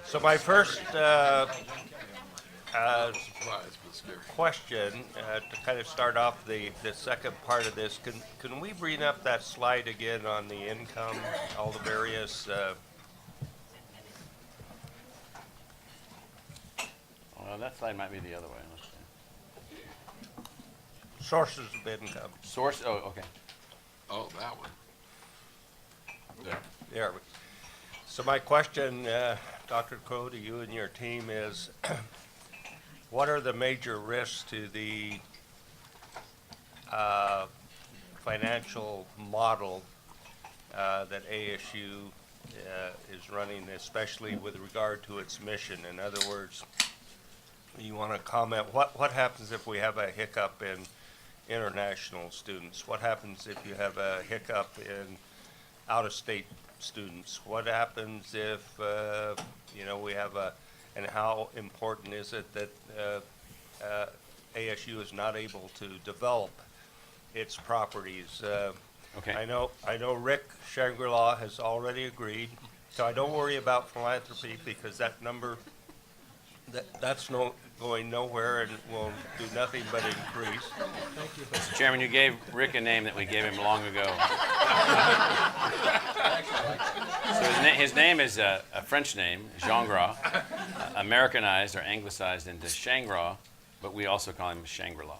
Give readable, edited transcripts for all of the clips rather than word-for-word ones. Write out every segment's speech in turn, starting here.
So my first Surprised, but scary. question, to kind of start off the second part of this, can we bring up that slide again on the income, all the various Well, that slide might be the other way. Let's see. sources of income? Source, oh, okay. Oh, that one. Yeah. There. So my question, Dr. Crow, to you and your team is, what are the major risks to the financial model that ASU is running, especially with regard to its mission? In other words, you want to comment, what happens if we have a hiccup in international students? What happens if you have a hiccup in out-of-state students? What happens if, we have and how important is it that ASU is not able to develop its properties? Okay. I know Rick Shangri-La has already agreed, so I don't worry about philanthropy because that number, that's going nowhere and will do nothing but increase. Mr. Chairman, you gave Rick a name that we gave him long ago. So his name is a French name, Jean-Gras, Americanized or anglicized into Shangri-La, but we also call him Shangri-La.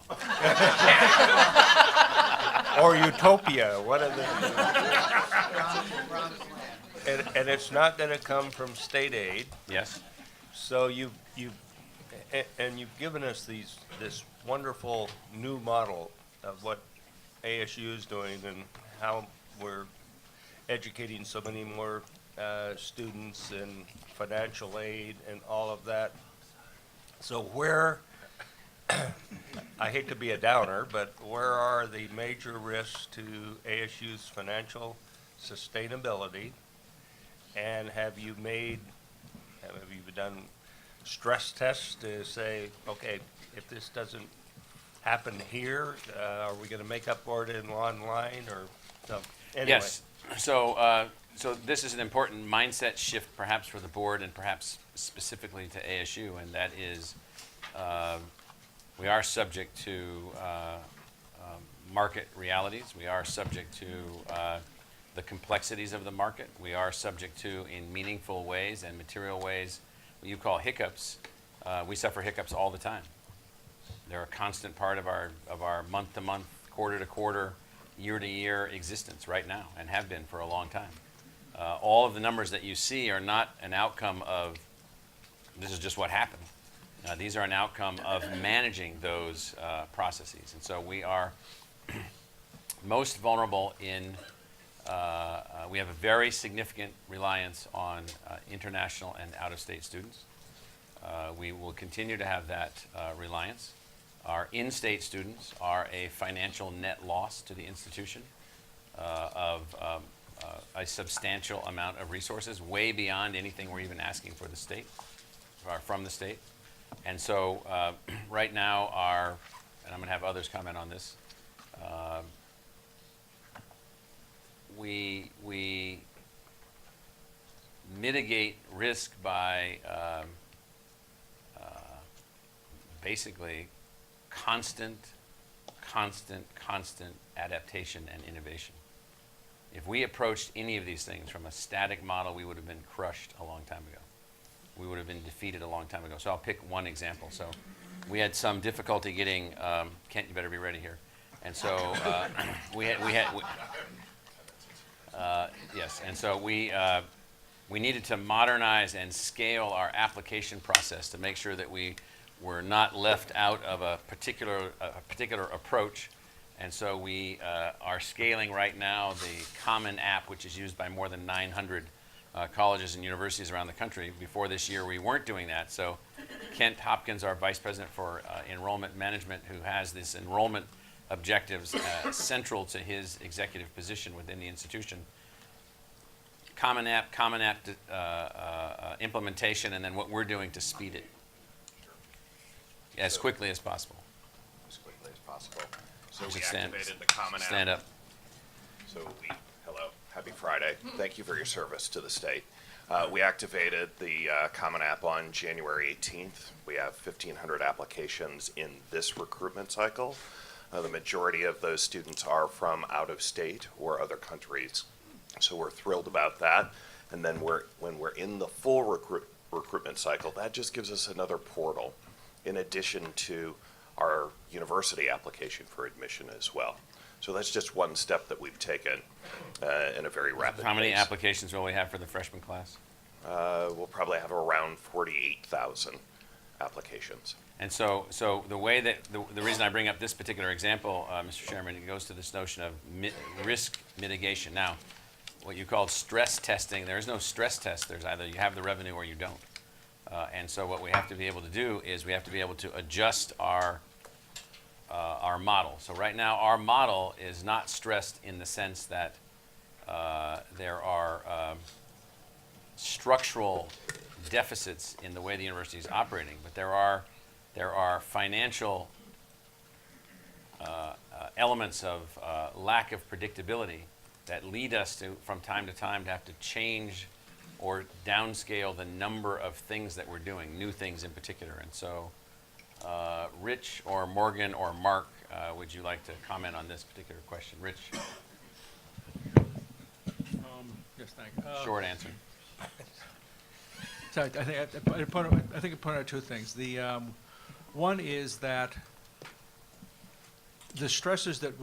Or Utopia, one of the. And it's not going to come from state aid. Yes? So you've given us this wonderful new model of what ASU is doing and how we're educating so many more students and financial aid and all of that. So where, I hate to be a downer, but where are the major risks to ASU's financial sustainability? And have you done stress tests to say, okay, if this doesn't happen here, are we going to make up for it in online or so? Anyway. Yes. So this is an important mindset shift perhaps for the board and perhaps specifically to ASU, and that is we are subject to market realities. We are subject to the complexities of the market. We are subject to, in meaningful ways and material ways, what you call hiccups. We suffer hiccups all the time. They're a constant part of our month-to-month, quarter-to-quarter, year-to-year existence right now and have been for a long time. All of the numbers that you see are not an outcome of this is just what happened. These are an outcome of managing those processes. And so we are most vulnerable in we have a very significant reliance on international and out-of-state students. We will continue to have that reliance. Our in-state students are a financial net loss to the institution of a substantial amount of resources, way beyond anything we're even asking for the state, or from the state. And so right now and I'm going to have others comment on this, we mitigate risk by basically constant adaptation and innovation. If we approached any of these things from a static model, we would have been crushed a long time ago. We would have been defeated a long time ago. So I'll pick one example. So we had some difficulty getting, Kent, you better be ready here. And so yes, and so we needed to modernize and scale our application process to make sure that we were not left out of a particular approach. And so we are scaling right now the Common App, which is used by more than 900 colleges and universities around the country. Before this year, we weren't doing that. So Kent Hopkins, our Vice President for Enrollment Management, who has this enrollment objectives central to his executive position within the institution. Common App implementation, and then what we're doing to speed it as quickly as possible. As quickly as possible. So You we should activated the Common App. Stand up. So hello, happy Friday. Thank you for your service to the state. We activated the Common App on January 18th. We have 1,500 applications in this recruitment cycle. The majority of those students are from out of state or other countries. So we're thrilled about that. And then when we're in the full recruitment cycle, that just gives us another portal in addition to our university application for admission as well. So that's just one step that we've taken in a very rapid How many pace. applications will we have for the freshman class? We'll probably have around 48,000 applications. And so the way that, the reason I bring up this particular example, Mr. Chairman, it goes to this notion of risk mitigation. Now, what you called stress testing, there is no stress test. There's either you have the revenue or you don't. And so what we have to be able to do is we have to be able to adjust our model. So right now, our model is not stressed in the sense that there are structural deficits in the way the university is operating, but there are financial elements of lack of predictability that lead us to, from time to time, to have to change or downscale the number of things that we're doing, new things in particular. And so, Rich or Morgan or Mark, would you like to comment on this particular question? Rich, Yes, thank you. short answer. So I think I point out two things. The one is that the stresses that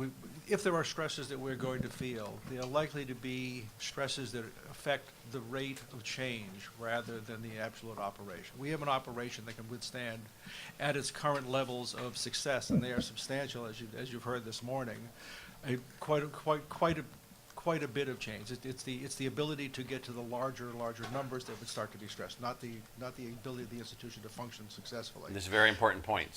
if there are stresses that we're going to feel, they are likely to be stresses that affect the rate of change rather than the absolute operation. We have an operation that can withstand, at its current levels of success, and they are substantial, as you've heard this morning, quite a bit of change. It's the ability to get to the larger numbers that would start to be stressed, not the ability of the institution to function successfully. This is a very important point.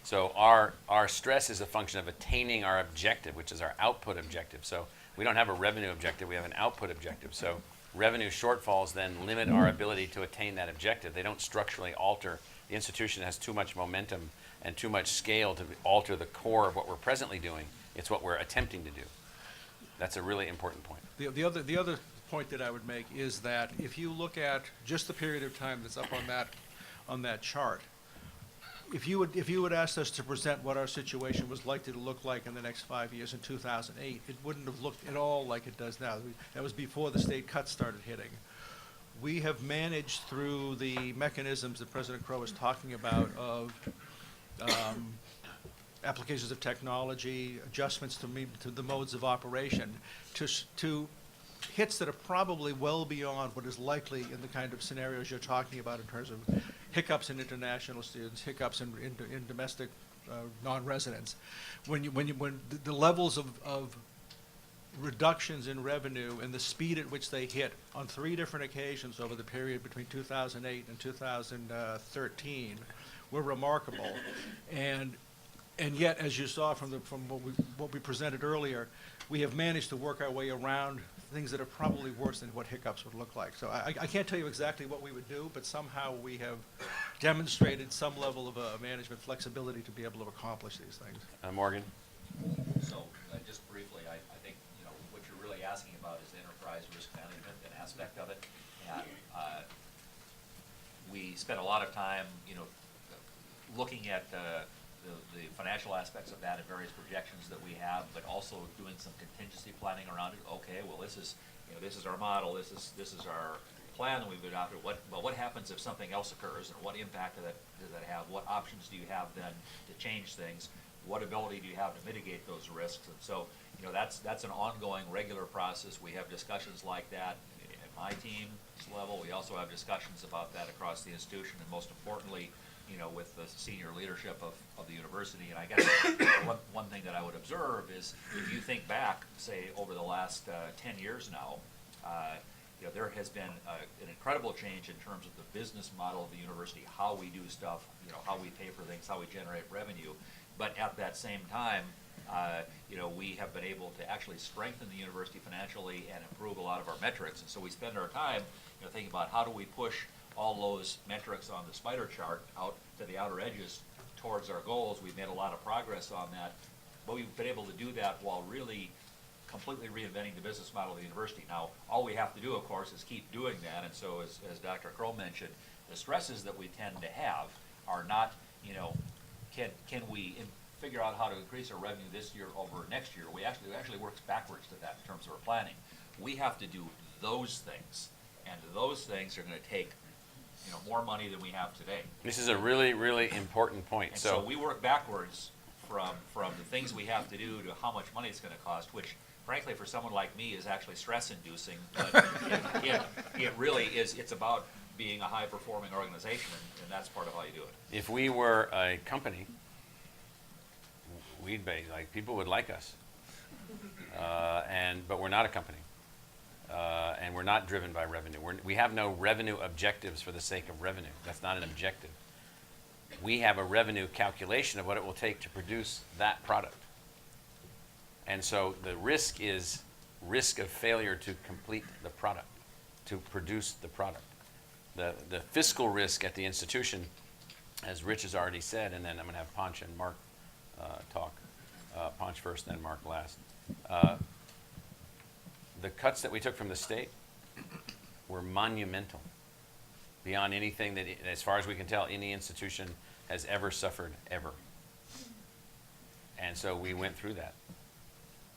So our stress is a function of attaining our objective, which is our output objective. So we don't have a revenue objective, we have an output objective. So revenue shortfalls then limit our ability to attain that objective. They don't structurally alter. The institution has too much momentum and too much scale to alter the core of what we're presently doing. It's what we're attempting to do. That's a really important point. The other point that I would make is that if you look at just the period of time that's up on that chart, if you would ask us to present what our situation was likely to look like in the next 5 years in 2008, it wouldn't have looked at all like it does now. That was before the state cuts started hitting. We have managed through the mechanisms that President Crow was talking about of applications of technology, adjustments to the modes of operation, to hits that are probably well beyond what is likely in the kind of scenarios you're talking about in terms of hiccups in international students, hiccups in domestic non-residents. When the levels of reductions in revenue and the speed at which they hit on 3 different occasions over the period between 2008 and 2013 were remarkable, and yet, as you saw from what we presented earlier, we have managed to work our way around things that are probably worse than what hiccups would look like. So I can't tell you exactly what we would do, but somehow we have demonstrated some level of management flexibility to be able to accomplish these things. Morgan? So, just briefly, I think, what you're really asking about is the enterprise risk management and aspect of it. And we spent a lot of time, looking at the financial aspects of that and various projections that we have, but also doing some contingency planning around it. Okay, well, this is our model, this is our plan that we've adopted. What happens if something else occurs, and what impact does that have? What options do you have then to change things? What ability do you have to mitigate those risks? And so, that's an ongoing, regular process. We have discussions like that at my team's level. We also have discussions about that across the institution, and most importantly, with the senior leadership of the university. And I guess one thing that I would observe is, if you think back, say, over the last 10 years now, there has been an incredible change in terms of the business model of the university, how we do stuff, how we pay for things, how we generate revenue. But at that same time, we have been able to actually strengthen the university financially and improve a lot of our metrics. And so we spend our time, thinking about how do we push all those metrics on the spider chart out to the outer edges towards our goals. We've made a lot of progress on that, but we've been able to do that while really completely reinventing the business model of the university. Now, all we have to do, of course, is keep doing that, and so as Dr. Crow mentioned, the stresses that we tend to have are not, you know, can we figure out how to increase our revenue this year over next year? It actually works backwards to that in terms of our planning. We have to do those things, and those things are gonna take, you know, more money than we have today. This is a really, really important point. And so we work backwards from the things we have to do to how much money it's gonna cost, which frankly, for someone like me, is actually stress-inducing, but it really is, it's about being a high-performing organization, and that's part of how you do it. If we were a company, we'd be, like, people would like us. But we're not a company. And we're not driven by revenue. We have no revenue objectives for the sake of revenue. That's not an objective. We have a revenue calculation of what it will take to produce that product. And so the risk is risk of failure to complete the product, to produce the product. The fiscal risk at the institution, as Rich has already said, and then I'm going to have Ponch and Mark talk. Ponch first, then Mark last. The cuts that we took from the state were monumental, beyond anything that, as far as we can tell, any institution has ever suffered, ever. And so we went through that.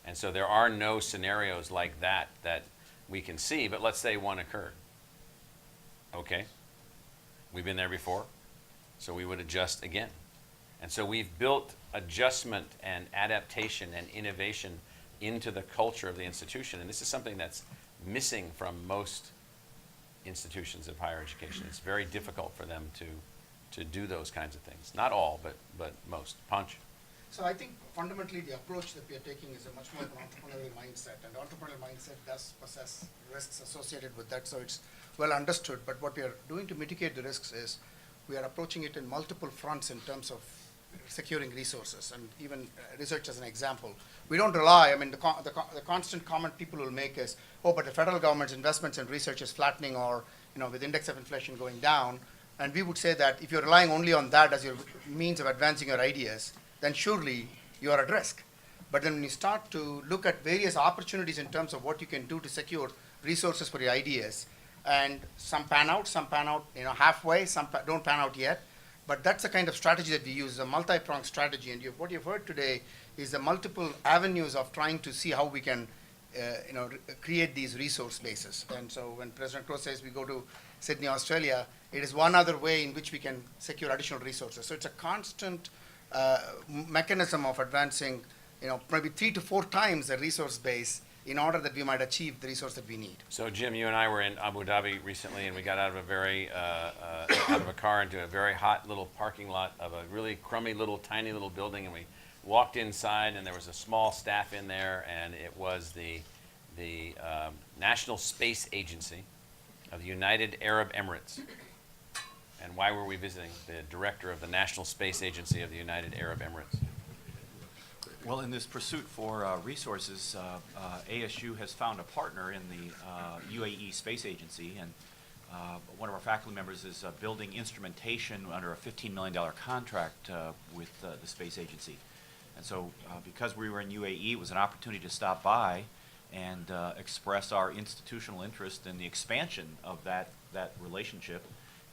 And so there are no scenarios like that that we can see, but let's say one occurred. Okay, we've been there before, so we would adjust again. And so we've built adjustment and adaptation and innovation into the culture of the institution, and this is something that's missing from most institutions of higher education. It's very difficult for them to do those kinds of things. Not all, but most. Punch. So I think fundamentally the approach that we are taking is a much more entrepreneurial mindset, and entrepreneurial mindset does possess risks associated with that, so it's well understood. But what we are doing to mitigate the risks is we are approaching it in multiple fronts in terms of securing resources, and even research as an example. We don't rely, I mean, the constant comment people will make is, oh, but the federal government's investments in research is flattening, or, you know, with index of inflation going down. And we would say that if you're relying only on that as your means of advancing your ideas, then surely you are at risk. But then when you start to look at various opportunities in terms of what you can do to secure resources for your ideas, and some pan out, you know, halfway, some don't pan out yet. But that's the kind of strategy that we use, a multi-pronged strategy. And what you've heard today is the multiple avenues of trying to see how we can, you know, create these resource bases. And so when President Crow says we go to Sydney, Australia, it is one other way in which we can secure additional resources. So it's a constant mechanism of advancing, you know, maybe 3 to 4 times the resource base in order that we might achieve the resource that we need. So Jim, you and I were in Abu Dhabi recently, and we got out of a very out of a car into a very hot little parking lot of a really crummy little tiny little building, and we walked inside, and there was a small staff in there, and it was the National Space Agency of the United Arab Emirates. And why were we visiting the director of the National Space Agency of the United Arab Emirates? Well, in this pursuit for resources, ASU has found a partner in the UAE Space Agency, and one of our faculty members is building instrumentation under a $15 million contract with the space agency. And so because we were in UAE, it was an opportunity to stop by and express our institutional interest in the expansion of that relationship,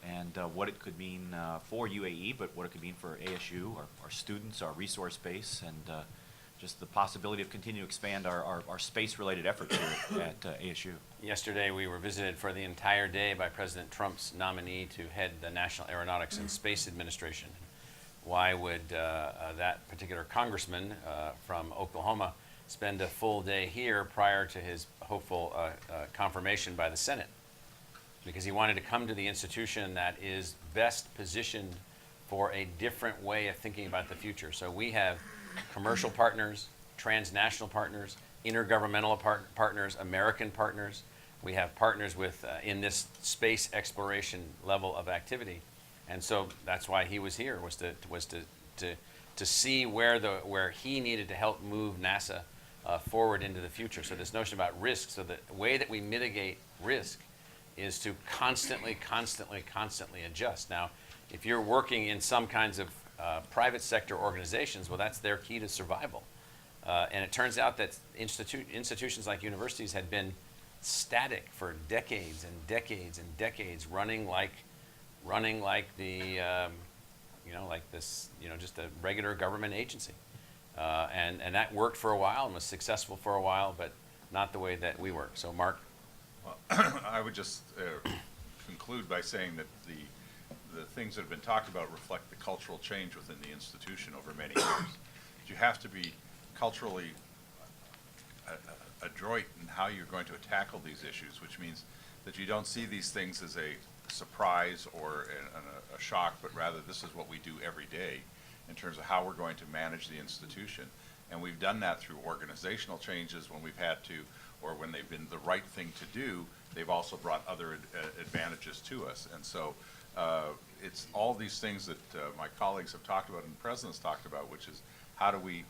and what it could mean for UAE, but what it could mean for ASU, our students, our resource base, and just the possibility of continuing to expand our space-related efforts here at ASU. Yesterday, we were visited for the entire day by President Trump's nominee to head the National Aeronautics and Space Administration. Why would that particular congressman from Oklahoma spend a full day here prior to his hopeful confirmation by the Senate? Because he wanted to come to the institution that is best positioned for a different way of thinking about the future. So we have commercial partners, transnational partners, intergovernmental partners, American partners. We have partners with in this space exploration level of activity, and so that's why he was here, was to see where he needed to help move NASA forward into the future. So this notion about risk, so the way that we mitigate risk is to constantly adjust. Now, if you're working in some kinds of private sector organizations, well, that's their key to survival. And it turns out that institutions like universities had been static for decades and decades and decades, running like the, like this, just a regular government agency. And that worked for a while and was successful for a while, but not the way that we work. So, Mark? Well, I would just conclude by saying that the things that have been talked about reflect the cultural change within the institution over many years. You have to be culturally adroit in how you're going to tackle these issues, which means that you don't see these things as a surprise or a shock, but rather this is what we do every day in terms of how we're going to manage the institution. And we've done that through organizational changes when we've had to, or when they've been the right thing to do. They've also brought other advantages to us. And so it's all these things that my colleagues have talked about and the president's talked about, which is how do we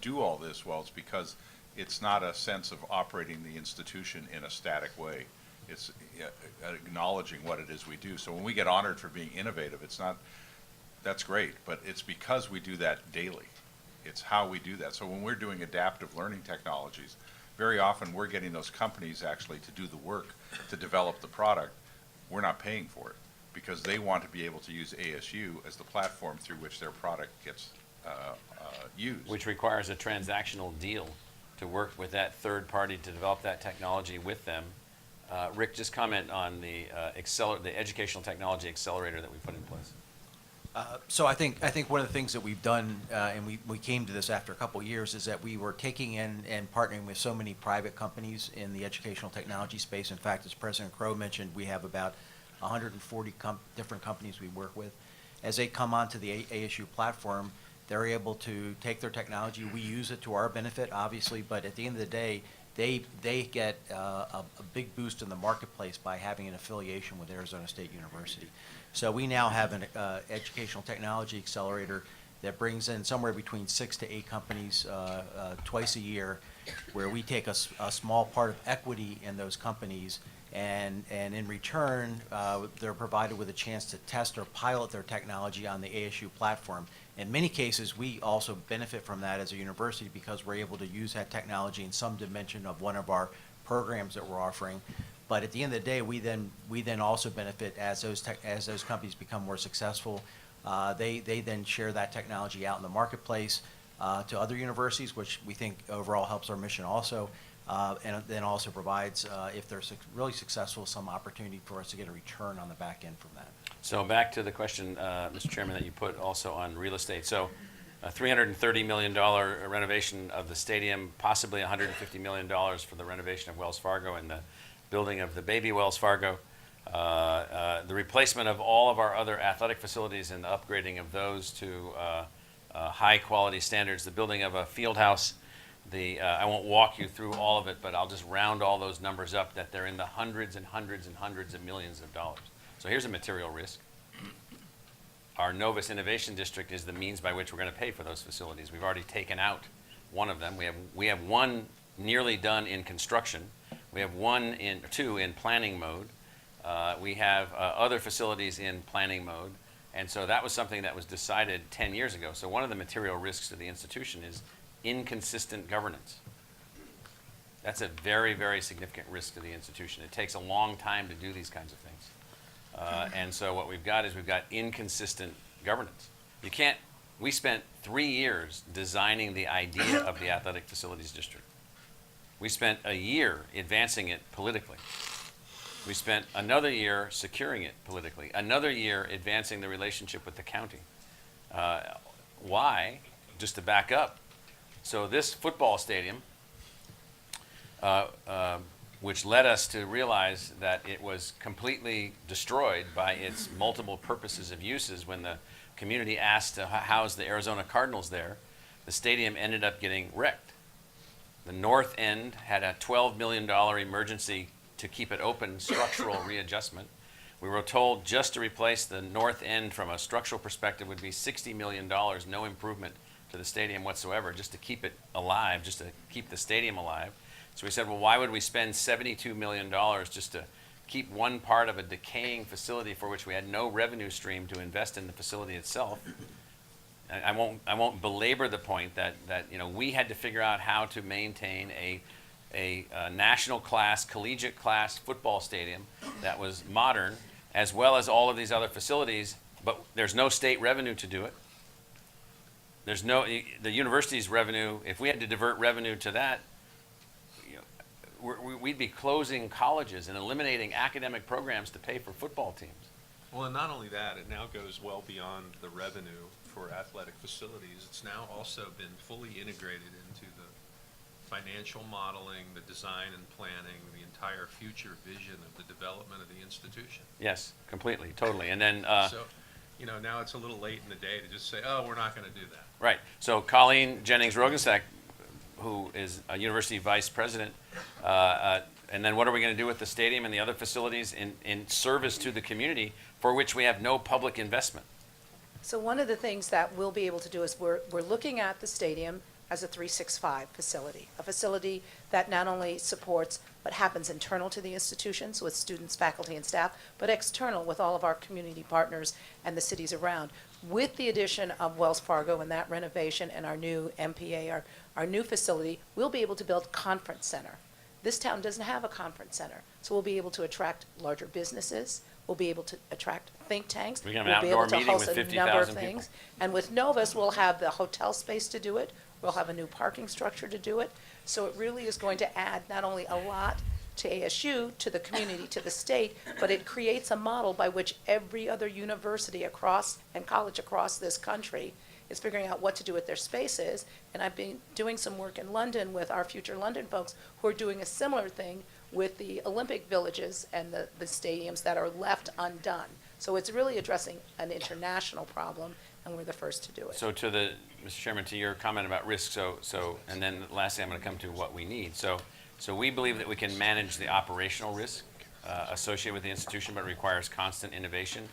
do all this? Well, it's because it's not a sense of operating the institution in a static way. It's acknowledging what it is we do. So when we get honored for being innovative, it's not, that's great, but it's because we do that daily. It's how we do that. So when we're doing adaptive learning technologies, very often we're getting those companies actually to do the work to develop the product. We're not paying for it because they want to be able to use ASU as the platform through which their product gets used. Which requires a transactional deal to work with that third party to develop that technology with them. Rick, just comment on the educational technology accelerator that we put in place. So I think one of the things that we've done, and we came to this after a couple of years, is that we were taking in and partnering with so many private companies in the educational technology space. In fact, as President Crow mentioned, we have about 140 different companies we work with. As they come onto the ASU platform, they're able to take their technology. We use it to our benefit, obviously, but at the end of the day, they get a big boost in the marketplace by having an affiliation with Arizona State University. So we now have an educational technology accelerator that brings in somewhere between 6 to 8 companies twice a year, where we take a small part of equity in those companies, and in return, they're provided with a chance to test or pilot their technology on the ASU platform. In many cases, we also benefit from that as a university because we're able to use that technology in some dimension of one of our programs that we're offering. But at the end of the day, we then also benefit as those companies become more successful. They then share that technology out in the marketplace to other universities, which we think overall helps our mission also, and then also provides, if they're really successful, some opportunity for us to get a return on the back end from that. So back to the question, Mr. Chairman, that you put also on real estate. So a $330 million renovation of the stadium, possibly $150 million for the renovation of Wells Fargo and the building of the baby Wells Fargo, the replacement of all of our other athletic facilities and the upgrading of those to high quality standards, the building of a field house. I won't walk you through all of it, but I'll just round all those numbers up that they're in the hundreds and hundreds and hundreds of millions of dollars. So here's a material risk. Our Novus Innovation District is the means by which we're going to pay for those facilities. We've already taken out one of them. We have one nearly done in construction. We have two in planning mode. We have other facilities in planning mode. And so that was something that was decided 10 years ago. So one of the material risks to the institution is inconsistent governance. That's a very, very significant risk to the institution. It takes a long time to do these kinds of things. And so what we've got is we've got inconsistent governance. We spent 3 years designing the idea of the athletic facilities district. We spent a year advancing it politically. We spent another year securing it politically, another year advancing the relationship with the county. Why? Just to back up. So this football stadium, which led us to realize that it was completely destroyed by its multiple purposes of uses when the community asked to house the Arizona Cardinals there, the stadium ended up getting wrecked. The north end had a $12 million emergency to keep it open structural readjustment. We were told just to replace the north end from a structural perspective would be $60 million, no improvement to the stadium whatsoever, just to keep it alive, just to keep the stadium alive. So we said, well, why would we spend $72 million just to keep one part of a decaying facility for which we had no revenue stream to invest in the facility itself? I won't belabor the point that, you know, we had to figure out how to maintain a national class, collegiate class football stadium that was modern, as well as all of these other facilities, but there's no state revenue to do it. There's no, the university's revenue, if we had to divert revenue to that, you know, we'd be closing colleges and eliminating academic programs to pay for football teams. Well, and not only that, it now goes well beyond the revenue for athletic facilities. It's now also been fully integrated into the financial modeling, the design and planning, the entire future vision of the development of the institution. Yes, completely, totally. And then, So, you know, now it's a little late in the day to just say, oh, we're not going to do that. right, so Colleen Jennings-Rogensack, who is a university vice president, and then what are we going to do with the stadium and the other facilities in service to the community for which we have no public investment? So one of the things that we'll be able to do is we're looking at the stadium as a 365 facility, a facility that not only supports what happens internal to the institutions with students, faculty, and staff, but external with all of our community partners and the cities around. With the addition of Wells Fargo and that renovation and our new MPA, our new facility, we'll be able to build conference center. This town doesn't have a conference center, so we'll be able to attract larger businesses. We'll be able to attract think tanks. We can have We'll an be able outdoor to meeting host with a number of 50,000 people. things. And with Novus, we'll have the hotel space to do it. We'll have a new parking structure to do it. So it really is going to add not only a lot to ASU, to the community, to the state, but it creates a model by which every other university across and college across this country is figuring out what to do with their spaces. And I've been doing some work in London with our Future London folks who are doing a similar thing with the Olympic villages and the stadiums that are left undone. So it's really addressing an international problem, and we're the first to do it. So to the, Mr. Chairman, to your comment about risk, and then lastly, I'm going to come to what we need. So we believe that we can manage the operational risk associated with the institution, but it requires constant innovation,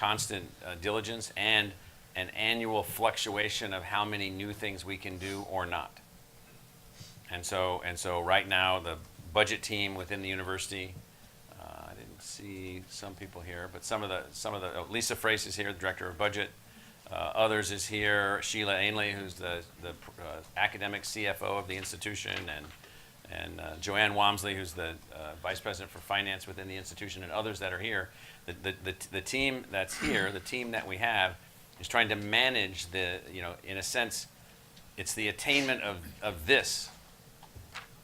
constant diligence, and an annual fluctuation of how many new things we can do or not. And so right now, the budget team within the university, I didn't see some people here, but some of the Lisa Frace is here, the director of budget. Others is here, Sheila Ainley, who's the academic CFO of the institution, and Joanne Wamsley, who's the vice president for finance within the institution, and others that are here. The team that's here, the team that we have, is trying to manage in a sense, it's the attainment of this.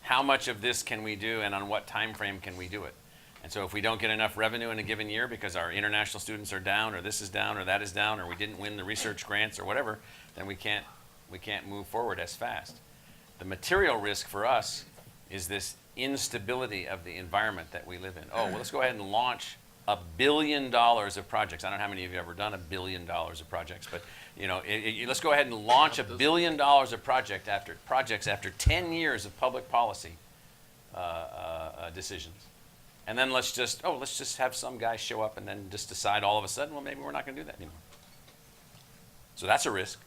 How much of this can we do, and on what time frame can we do it? And so if we don't get enough revenue in a given year because our international students are down, or this is down, or that is down, or we didn't win the research grants or whatever, then we can't move forward as fast. The material risk for us is this instability of the environment that we live in. Oh, well, let's go ahead and launch $1 billion of projects. I don't know how many of you have ever done $1 billion of projects, but let's go ahead and launch $1 billion of projects after 10 years of public policy decisions. And then let's just have some guy show up and then just decide all of a sudden, well, maybe we're not going to do that anymore. So that's a risk.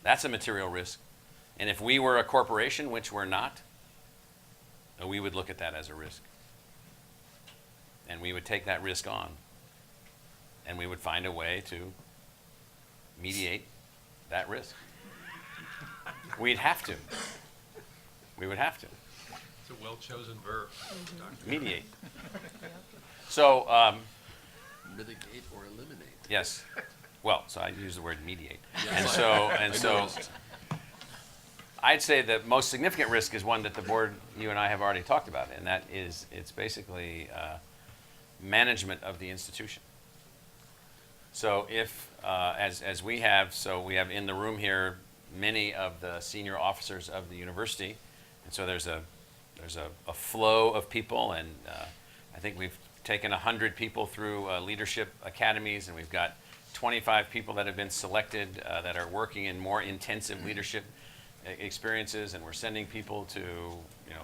That's a material risk. And if we were a corporation, which we're not, we would look at that as a risk. And we would take that risk on. And we would find a way to mediate that risk. We'd have to. We would have to. It's a well-chosen verb, Dr. Mediate. So, Mitigate or eliminate. yes. Well, so I use the word mediate. Yes, And I so noticed. I'd say the most significant risk is one that the board, you and I have already talked about, and that is, it's basically management of the institution. So if, as we have in the room here, many of the senior officers of the university, and so there's a flow of people, and I think we've taken 100 people through leadership academies, and we've got 25 people that have been selected that are working in more intensive leadership experiences, and we're sending people to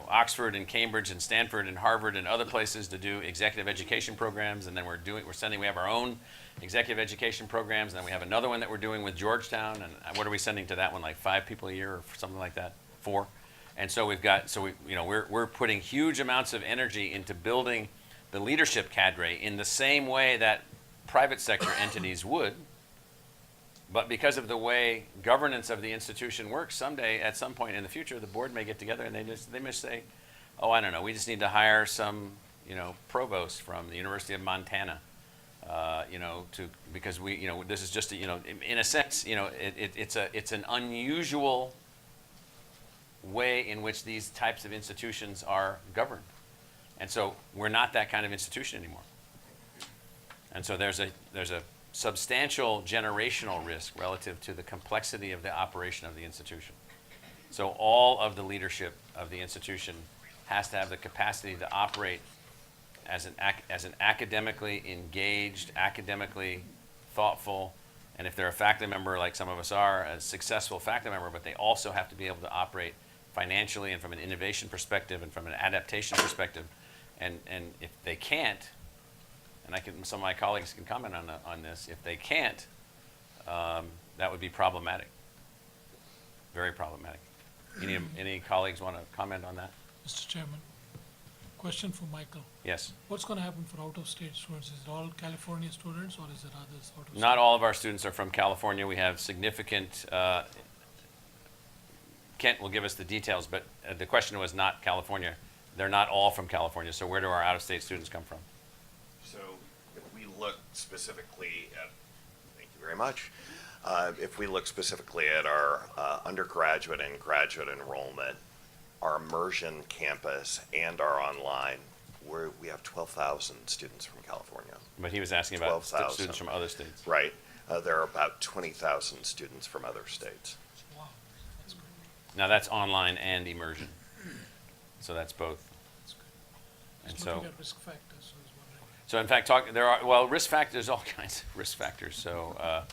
Oxford and Cambridge and Stanford and Harvard and other places to do executive education programs, and then we have our own executive education programs, and then we have another one that we're doing with Georgetown, and what are we sending to that one, like 5 people a year or something like that, 4? And so we're putting huge amounts of energy into building the leadership cadre in the same way that private sector entities would, But because of the way governance of the institution works, someday, at some point in the future, the board may get together and they may say, oh, I don't know, we just need to hire some, provost from the University of Montana, because this is just, in a sense, it's an unusual way in which these types of institutions are governed. And so we're not that kind of institution anymore. And so there's a substantial generational risk relative to the complexity of the operation of the institution. So all of the leadership of the institution has to have the capacity to operate as an academically engaged, academically thoughtful, and if they're a faculty member like some of us are, a successful faculty member, but they also have to be able to operate financially and from an innovation perspective and from an adaptation perspective. And if they can't, and some of my colleagues can comment on this, if they can't, that would be problematic, very problematic. Any colleagues want to comment on that? Mr. Chairman, question for Michael. Yes. What's going to happen for out-of-state students? Is it all California students or is it others out of state? Not all of our students are from California. We have significant, Kent will give us the details, but the question was not California. They're not all from California. So where do our out-of-state students come from? So if we look specifically at, thank you very much. If we look specifically at our undergraduate and graduate enrollment, our immersion campus and our online, we have 12,000 students from California. But he was asking about 12,000. students from other states. Right. There are about 20,000 students from other states. Wow, that's great. Now that's online and immersion. So that's both. That's good. And Just so, looking at risk factors, so I was wondering. so in fact, risk factors, all kinds of risk factors. So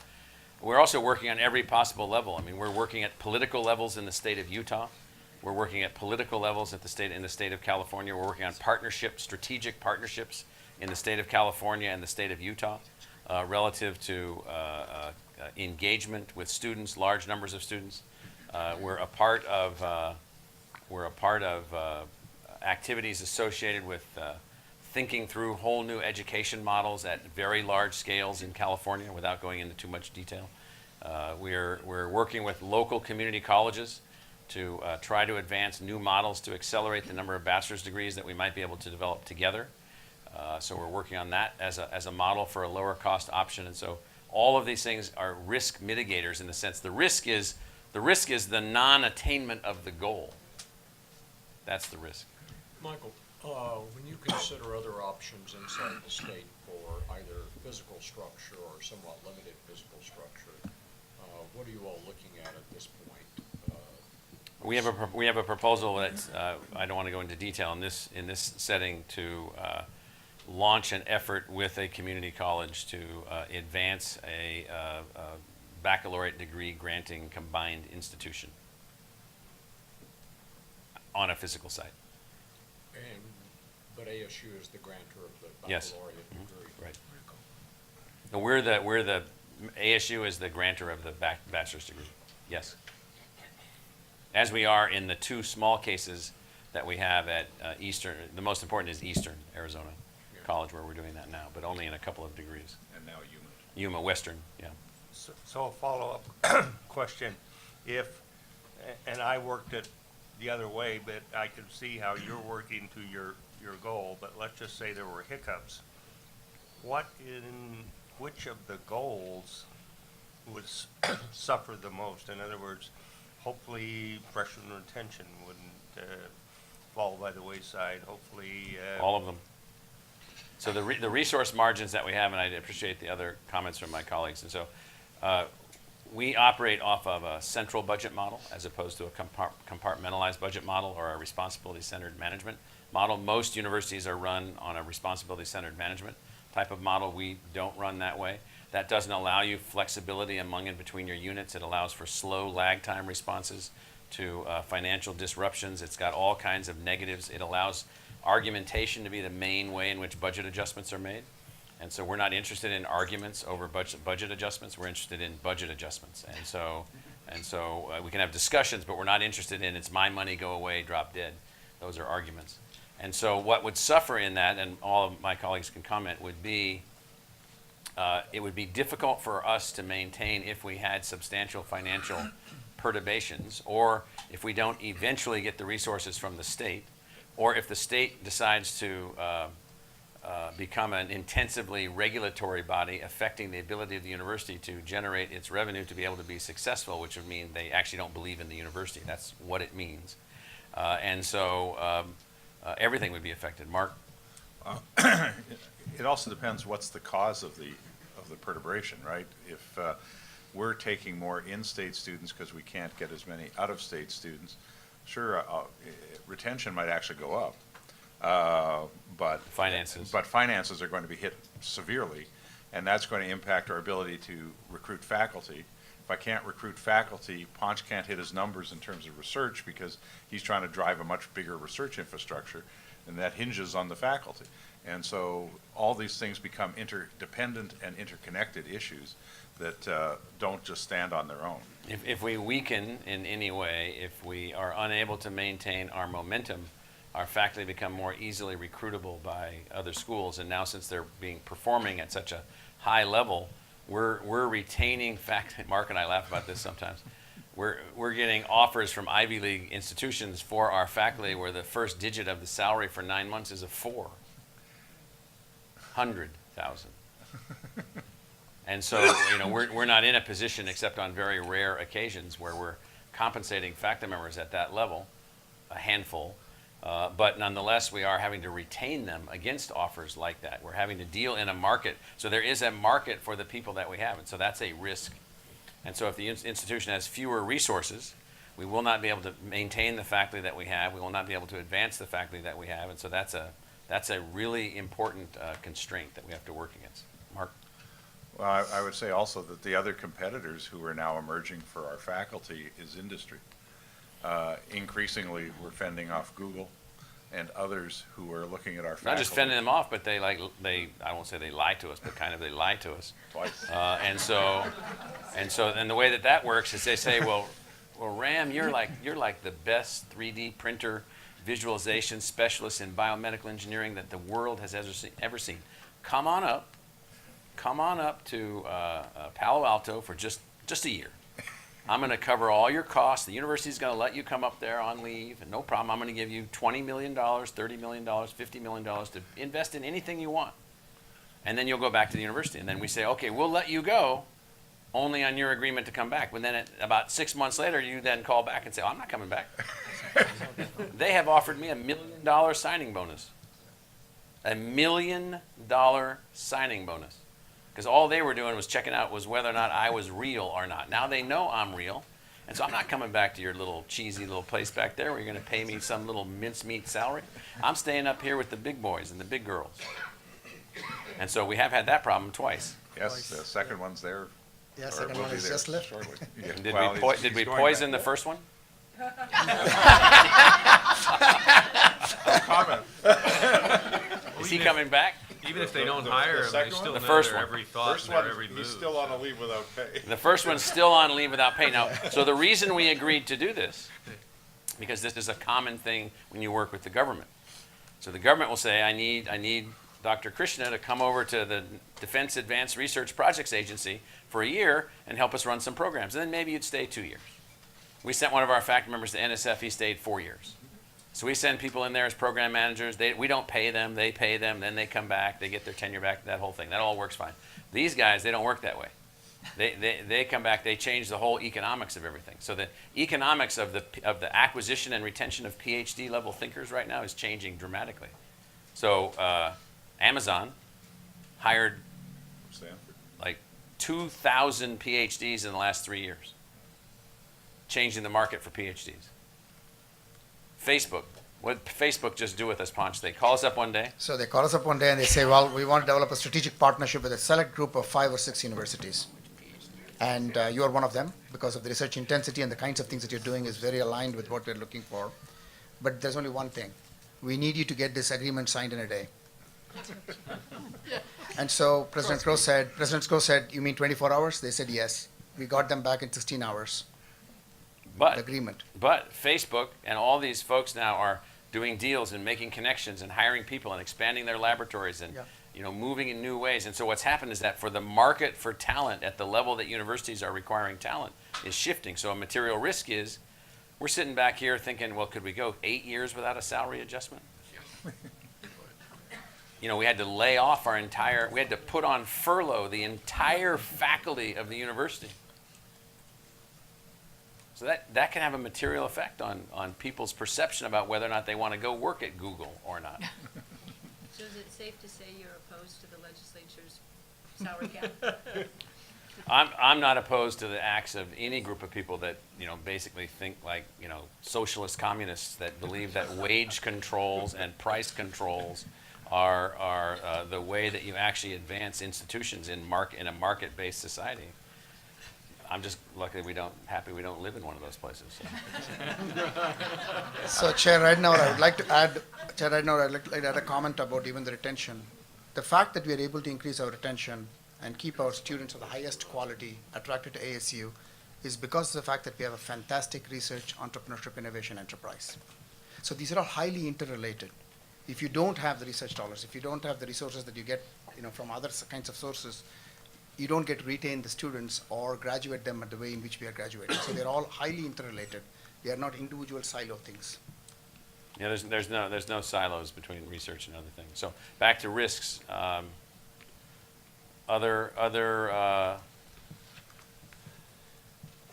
we're also working on every possible level. I mean, we're working at political levels in the state of Utah. We're working at political levels in the state of California. We're working on strategic partnerships in the state of California and the state of Utah relative to engagement with students, large numbers of students. We're a part of activities associated with thinking through whole new education models at very large scales in California without going into too much detail. We're working with local community colleges to try to advance new models to accelerate the number of bachelor's degrees that we might be able to develop together. So we're working on that as a model for a lower cost option. And so all of these things are risk mitigators in the sense the risk is the non-attainment of the goal. That's the risk. Michael, when you consider other options inside the state for either physical structure or somewhat limited physical structure, what are you all looking at this point? We have a proposal that I don't want to go into detail in this setting to launch an effort with a community college to advance a baccalaureate degree granting combined institution on a physical site. But ASU is the grantor of the Yes. baccalaureate degree. Right. Very cool. And we're the ASU is the grantor of the bachelor's degree. Yes. As we are in the two small cases that we have at Eastern. The most important is Eastern Arizona College, where we're doing that now, but only in a couple of degrees. And now Yuma Western, yeah. So a follow-up question, and I worked it the other way, but I can see how you're working to your goal, but let's just say there were hiccups. Which of the goals would suffer the most? In other words, hopefully freshman retention wouldn't fall by the wayside, hopefully. All of them. So the resource margins that we have, and I appreciate the other comments from my colleagues, and so we operate off of a central budget model as opposed to a compartmentalized budget model or a responsibility-centered management model. Most universities are run on a responsibility-centered management type of model. We don't run that way. That doesn't allow you flexibility among and between your units. It allows for slow lag time responses to financial disruptions. It's got all kinds of negatives. It allows argumentation to be the main way in which budget adjustments are made. And so we're not interested in arguments over budget adjustments. We're interested in budget adjustments. And so we can have discussions, but we're not interested in it's my money, go away, drop dead. Those are arguments. And so what would suffer in that, and all of my colleagues can comment, would be it would be difficult for us to maintain if we had substantial financial perturbations, or if we don't eventually get the resources from the state, or if the state decides to become an intensively regulatory body affecting the ability of the university to generate its revenue to be able to be successful, which would mean they actually don't believe in the university. That's what it means. And so everything would be affected. Mark? It also depends what's the cause of the perturbation, right? If we're taking more in-state students because we can't get as many out-of-state students, sure, retention might actually go up. But finances are going to be hit severely, and that's going to impact our ability to recruit faculty. If I can't recruit faculty, Ponch can't hit his numbers in terms of research because he's trying to drive a much bigger research infrastructure, and that hinges on the faculty. And so all these things become interdependent and interconnected issues that don't just stand on their own. If we weaken in any way, if we are unable to maintain our momentum, our faculty become more easily recruitable by other schools. And now, since they're performing at such a high level, we're retaining faculty. Mark and I laugh about this sometimes. We're getting offers from Ivy League institutions for our faculty where the first digit of the salary for 9 months is a 400,000. And so, we're not in a position, except on very rare occasions, where we're compensating faculty members at that level, a handful. But nonetheless, we are having to retain them against offers like that. We're having to deal in a market. So there is a market for the people that we have, and so that's a risk. And so if the institution has fewer resources, we will not be able to maintain the faculty that we have. We will not be able to advance the faculty that we have. And so that's a really important constraint that we have to work against. Mark? Well, I would say also that the other competitors who are now emerging for our faculty is industry. Increasingly, we're fending off Google and others who are looking at our faculty. Not just fending them off, but I won't say they lie to us, but kind of they lie to us. Twice. And the way that works is they say, well, Ram, you're like the best 3D printer visualization specialist in biomedical engineering that the world has ever seen. Come on up to Palo Alto for just a year. I'm going to cover all your costs. The university's going to let you come up there on leave, and no problem. I'm going to give you $20 million, $30 million, $50 million to invest in anything you want. And then you'll go back to the university. And then we say, okay, we'll let you go only on your agreement to come back. But then about 6 months later, you then call back and say, oh, I'm not coming back. They have offered me $1 million signing bonus. $1 million signing bonus. Because all they were doing was checking out whether or not I was real or not. Now they know I'm real, and so I'm not coming back to your little cheesy little place back there where you're going to pay me some little mincemeat salary. I'm staying up here with the big boys and the big girls. And so we have had that problem twice. Yes, the second one's there. Yeah, or second will one be is there just left. shortly. Yeah, Did well, did we he's going poison back. the first one? Comment. Is he coming back? Even if they don't hire him, they second still one? The know first their one. every thought First and their one, every move. he's still on a leave without pay. The first one's still on leave without pay. Now, so the reason we agreed to do this, because this is a common thing when you work with the government. So the government will say, I need Dr. Krishna to come over to the Defense Advanced Research Projects Agency for a year and help us run some programs. And then maybe you'd stay 2 years. We sent one of our faculty members to NSF. He stayed 4 years. So we send people in there as program managers. We don't pay them. They pay them. Then they come back. They get their tenure back, that whole thing. That all works fine. These guys, they don't work that way. They come back. They change the whole economics of everything. So the economics of the acquisition and retention of PhD level thinkers right now is changing dramatically. So Amazon hired Stanford. like 2,000 PhDs in the last 3 years, changing the market for PhDs. Facebook, what did Facebook just do with us, Ponch? They call us up one day. So they call us up one day and they say, well, we want to develop a strategic partnership with a select group of 5 or 6 universities. And you are one of them because of the research intensity and the kinds of things that you're doing is very aligned with what we're looking for. But there's only one thing. We need you to get this agreement signed in a day. And so President Crow said, you mean 24 hours? They said yes. We got them back in 16 hours, the agreement. But Facebook and all these folks now are doing deals and making connections and hiring people and expanding their laboratories and Yeah. moving in new ways. And so what's happened is that for the market for talent at the level that universities are requiring talent is shifting. So a material risk is, we're sitting back here thinking, well, could we go 8 years without a salary adjustment? We had to lay off we had to put on furlough the entire faculty of the university. So that can have a material effect on people's perception about whether or not they want to go work at Google or not. So is it safe to say you're opposed to the legislature's salary cap? I'm not opposed to the acts of any group of people that, basically think like, socialist communists that believe that wage controls and price controls are the way that you actually advance institutions in a market-based society. I'm just happy we don't live in one of those places. So Chair, right now I would like to add, a comment about even the retention. The fact that we are able to increase our retention and keep our students of the highest quality attracted to ASU is because of the fact that we have a fantastic research, entrepreneurship, innovation enterprise. So these are all highly interrelated. If you don't have the research dollars, if you don't have the resources that you get, from other kinds of sources, you don't get to retain the students or graduate them at the way in which we are graduating. So they're all highly interrelated. They are not individual silo things. Yeah, there's no silos between research and other things. So back to risks. Other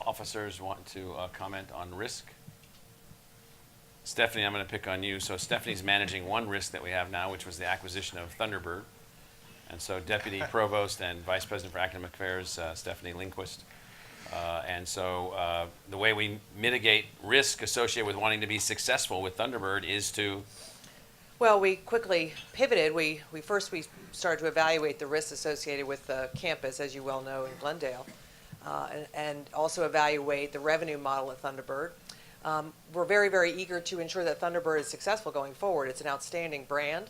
officers want to comment on risk? Stephanie, I'm going to pick on you. So Stephanie's managing one risk that we have now, which was the acquisition of Thunderbird. And so Deputy Provost and Vice President for Academic Affairs, Stephanie Lindquist. And so the way we mitigate risk associated with wanting to be successful with Thunderbird is to... Well, we quickly pivoted. We started to evaluate the risks associated with the campus, as you well know, in Glendale, and also evaluate the revenue model at Thunderbird. We're very, very eager to ensure that Thunderbird is successful going forward. It's an outstanding brand,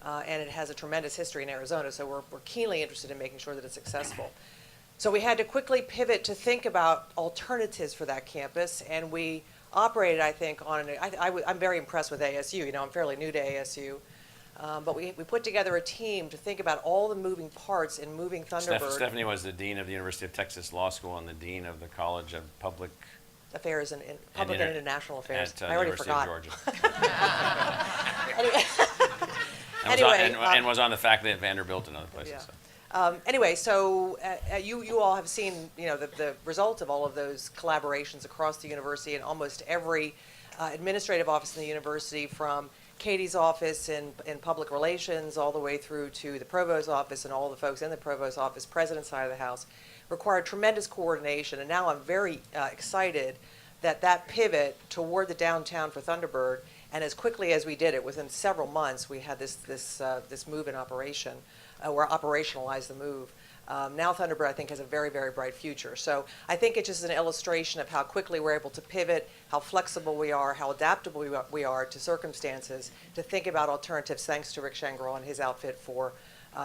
and it has a tremendous history in Arizona, so we're keenly interested in making sure that it's successful. So we had to quickly pivot to think about alternatives for that campus, and we operated, I think, I'm very impressed with ASU. I'm fairly new to ASU. But we put together a team to think about all the moving parts in moving Thunderbird. Stephanie was the Dean of the University of Texas Law School and the Dean of the College of Public Affairs and Public and International Affairs. At I already University forgot. of Georgia. Anyway, and was on the faculty at Vanderbilt and other places. Yeah. So. Anyway, so you all have seen the result of all of those collaborations across the university, and almost every administrative office in the university, from Katie's office in public relations all the way through to the provost's office and all the folks in the provost's office, president's side of the house, required tremendous coordination. And now I'm very excited that pivot toward the downtown for Thunderbird, and as quickly as we did it, within several months, we had this move in operation. Or operationalize the move. Now Thunderbird, I think, has a very, very bright future. So I think it's just an illustration of how quickly we're able to pivot, how flexible we are, how adaptable we are to circumstances, to think about alternatives, thanks to Rick Shangro and his outfit for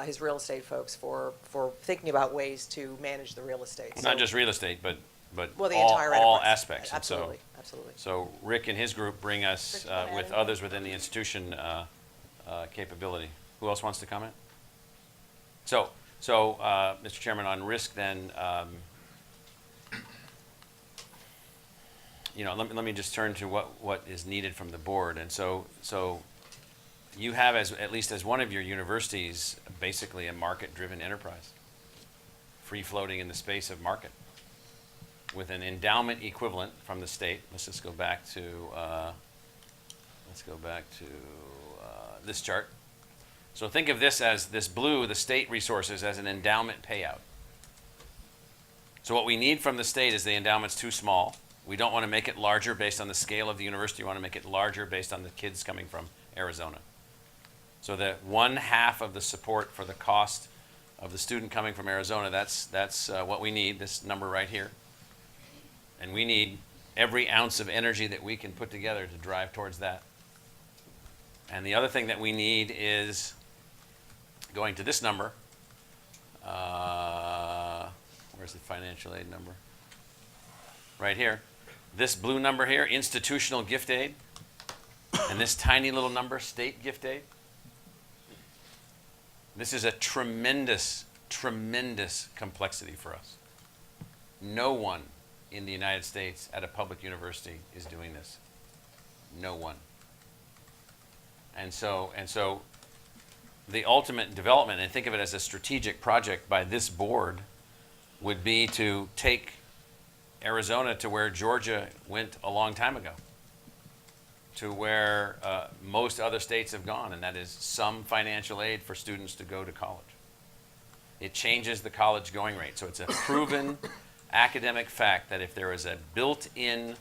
his real estate folks for thinking about ways to manage the real estate. Not just real estate, but well, the all, entire all enterprise. aspects. Absolutely, And absolutely. So Rick and his group bring us, Rick, you wanna add with anything? others within the institution, capability. Who else wants to comment? So, Mr. Chairman, on risk then, let me just turn to what is needed from the board. And so you have, at least as one of your universities, basically a market-driven enterprise, free-floating in the space of market, with an endowment equivalent from the state. Let's just go back to this chart. So think of this as this blue, the state resources, as an endowment payout. So what we need from the state is the endowment's too small. We don't want to make it larger based on the scale of the university. We want to make it larger based on the kids coming from Arizona. So that 1/2 of the support for the cost of the student coming from Arizona, that's what we need, this number right here. And we need every ounce of energy that we can put together to drive towards that. And the other thing that we need is going to this number. Where's the financial aid number? Right here. This blue number here, institutional gift aid, and this tiny little number, state gift aid. This is a tremendous, tremendous complexity for us. No one in the United States at a public university is doing this. No one. And so the ultimate development, and think of it as a strategic project by this board, would be to take Arizona to where Georgia went a long time ago, to where most other states have gone, and that is some financial aid for students to go to college. It changes the college going rate. So it's a proven academic fact that if there is a built-in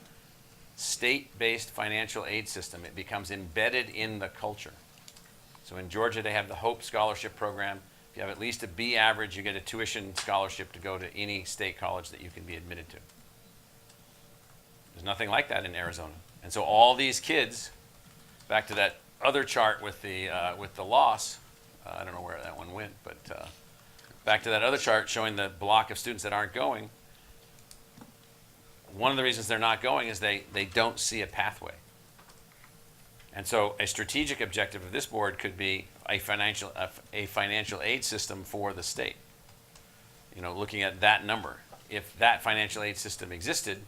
state-based financial aid system, it becomes embedded in the culture. So in Georgia, they have the Hope Scholarship Program. If you have at least a B average, you get a tuition scholarship to go to any state college that you can be admitted to. There's nothing like that in Arizona. And so all these kids, back to that other chart with the loss, I don't know where that one went, but back to that other chart showing the block of students that aren't going. One of the reasons they're not going is they don't see a pathway. And so a strategic objective of this board could be a financial aid system for the state. You know, looking at that number. If that financial aid system existed,